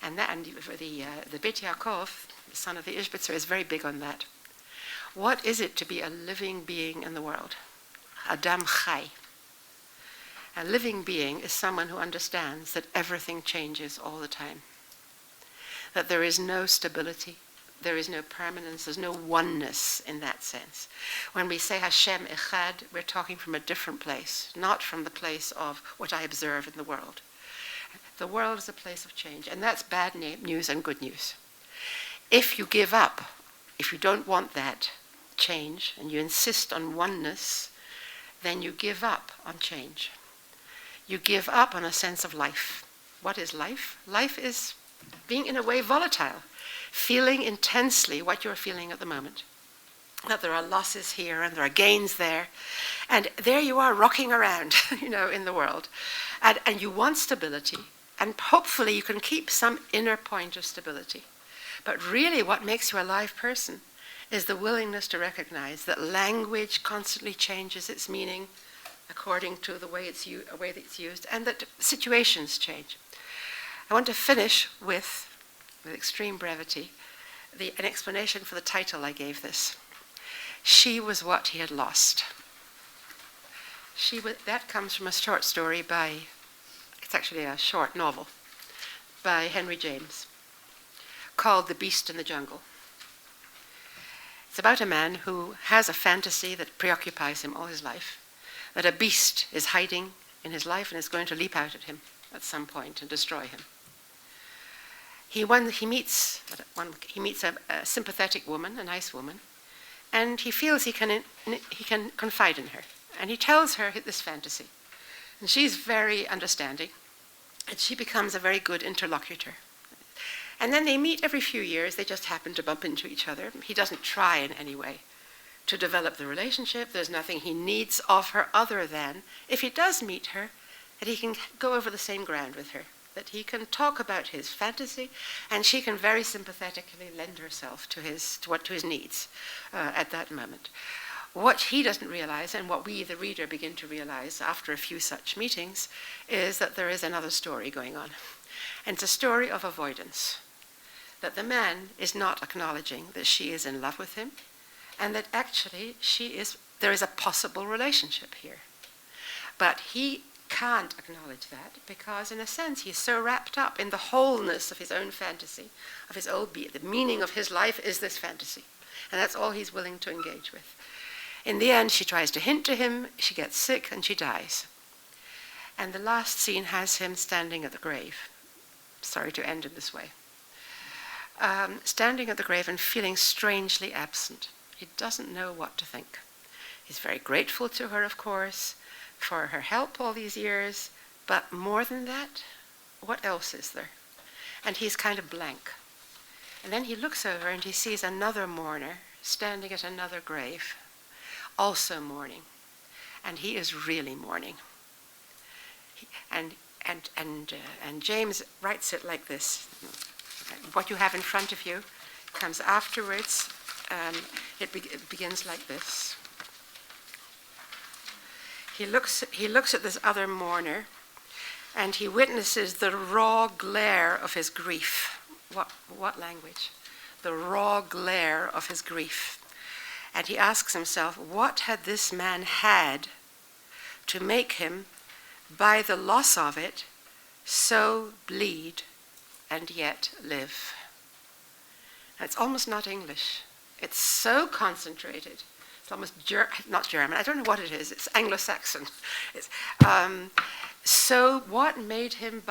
And the Beit Yaakov, the son of the Ishbitzer, is very big on that. What is it to be a living being in the world? Adam Chai. A living being is someone who understands that everything changes all the time. That there is no stability, there is no permanence, there's no oneness in that sense. When we say Hashem Echad, we're talking from a different place, not from the place of what I observe in the world. The world is a place of change, and that's bad news and good news. If you give up, if you don't want that change, and you insist on oneness, then you give up on change. You give up on a sense of life. What is life? Life is being, in a way, volatile, feeling intensely what you're feeling at the moment. That there are losses here and there are gains there. And there you are rocking around, in the world. And you want stability. And hopefully you can keep some inner point of stability. But really what makes you a live person is the willingness to recognize that language constantly changes its meaning according to the way it's used, and that situations change. I want to finish with extreme brevity, an explanation for the title I gave this. She was what he had lost. That comes from a short story it's actually a short novel, by Henry James, called The Beast in the Jungle. It's about a man who has a fantasy that preoccupies him all his life, that a beast is hiding in his life and is going to leap out at him at some point and destroy him. He meets a sympathetic woman, a nice woman, and he feels he can confide in her. And he tells her this fantasy. And she's very understanding, and she becomes a very good interlocutor. And then they meet every few years. They just happen to bump into each other. He doesn't try in any way to develop the relationship. There's nothing he needs of her other than, if he does meet her, that he can go over the same ground with her, that he can talk about his fantasy, and she can very sympathetically lend herself to his needs at that moment. What he doesn't realize, and what we, the reader, begin to realize after a few such meetings, is that there is another story going on. And it's a story of avoidance. That the man is not acknowledging that she is in love with him, and that actually there is a possible relationship here. But he can't acknowledge that because, in a sense, he's so wrapped up in the wholeness of his own fantasy, of his own being. The meaning of his life is this fantasy, and that's all he's willing to engage with. In the end, she tries to hint to him, she gets sick, and she dies. And the last scene has him standing at the grave. Sorry to end in this way. Standing at the grave and feeling strangely absent. He doesn't know what to think. He's very grateful to her, of course, for her help all these years, but more than that, what else is there? And he's kind of blank. And then he looks over and he sees another mourner standing at another grave, also mourning. And he is really mourning. And James writes it like this. What you have in front of you comes afterwards. It begins like this. He looks at this other mourner, and he witnesses the raw glare of his grief. What language? The raw glare of his grief. And he asks himself, what had this man had to make him, by the loss of it, so bleed and yet live. It's almost not English. It's so concentrated. It's almost not German. I don't know what it is. It's Anglo-Saxon. So what made him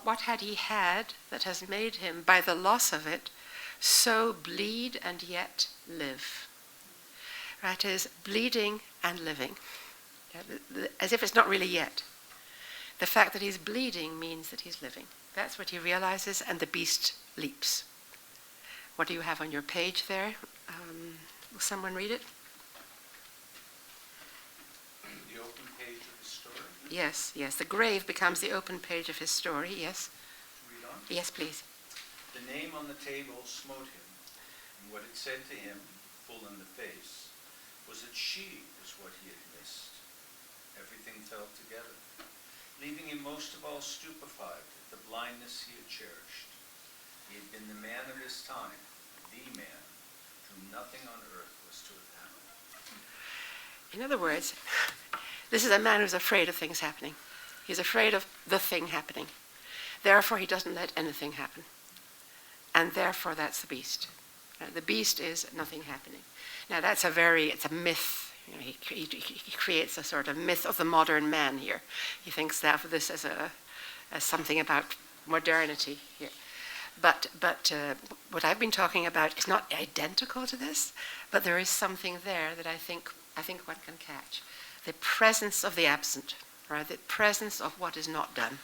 what had he had that has made him by the loss of it so bleed and yet live? That is bleeding and living, as if it's not really yet. The fact that he's bleeding means that he's living. That's what he realizes, and the beast leaps. What do you have on your page there? Will someone read it? The open page of his story? Yes. The grave becomes the open page of his story, yes. Read on? Yes, please. The name on the table smote him, and what it said to him, full in the face, was that she was what he had missed. Everything fell together, leaving him most of all stupefied at the blindness he had cherished. He had been the man of his time, the man, to whom nothing on earth was to have happened. In other words, this is a man who's afraid of things happening. He's afraid of the thing happening. Therefore, he doesn't let anything happen. And therefore, that's the beast. The beast is nothing happening. Now, it's a myth. He creates a sort of myth of the modern man here. He thinks of this as something about modernity here. But what I've been talking about is not identical to this, but there is something there that I think one can catch. The presence of the absent, right? The presence of what is not done,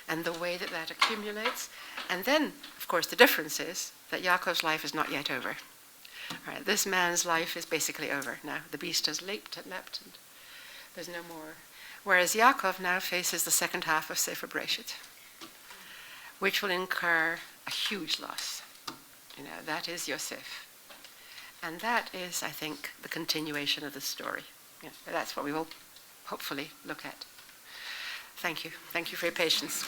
and the way that accumulates. And then, of course, the difference is that Yaakov's life is not yet over. Right, this man's life is basically over now. The beast has leapt, and there's no more. Whereas Yaakov now faces the second half of Sefer Bereshit, which will incur a huge loss. That is Yosef. And that is, I think, the continuation of the story. That's what we will hopefully look at. Thank you. Thank you for your patience.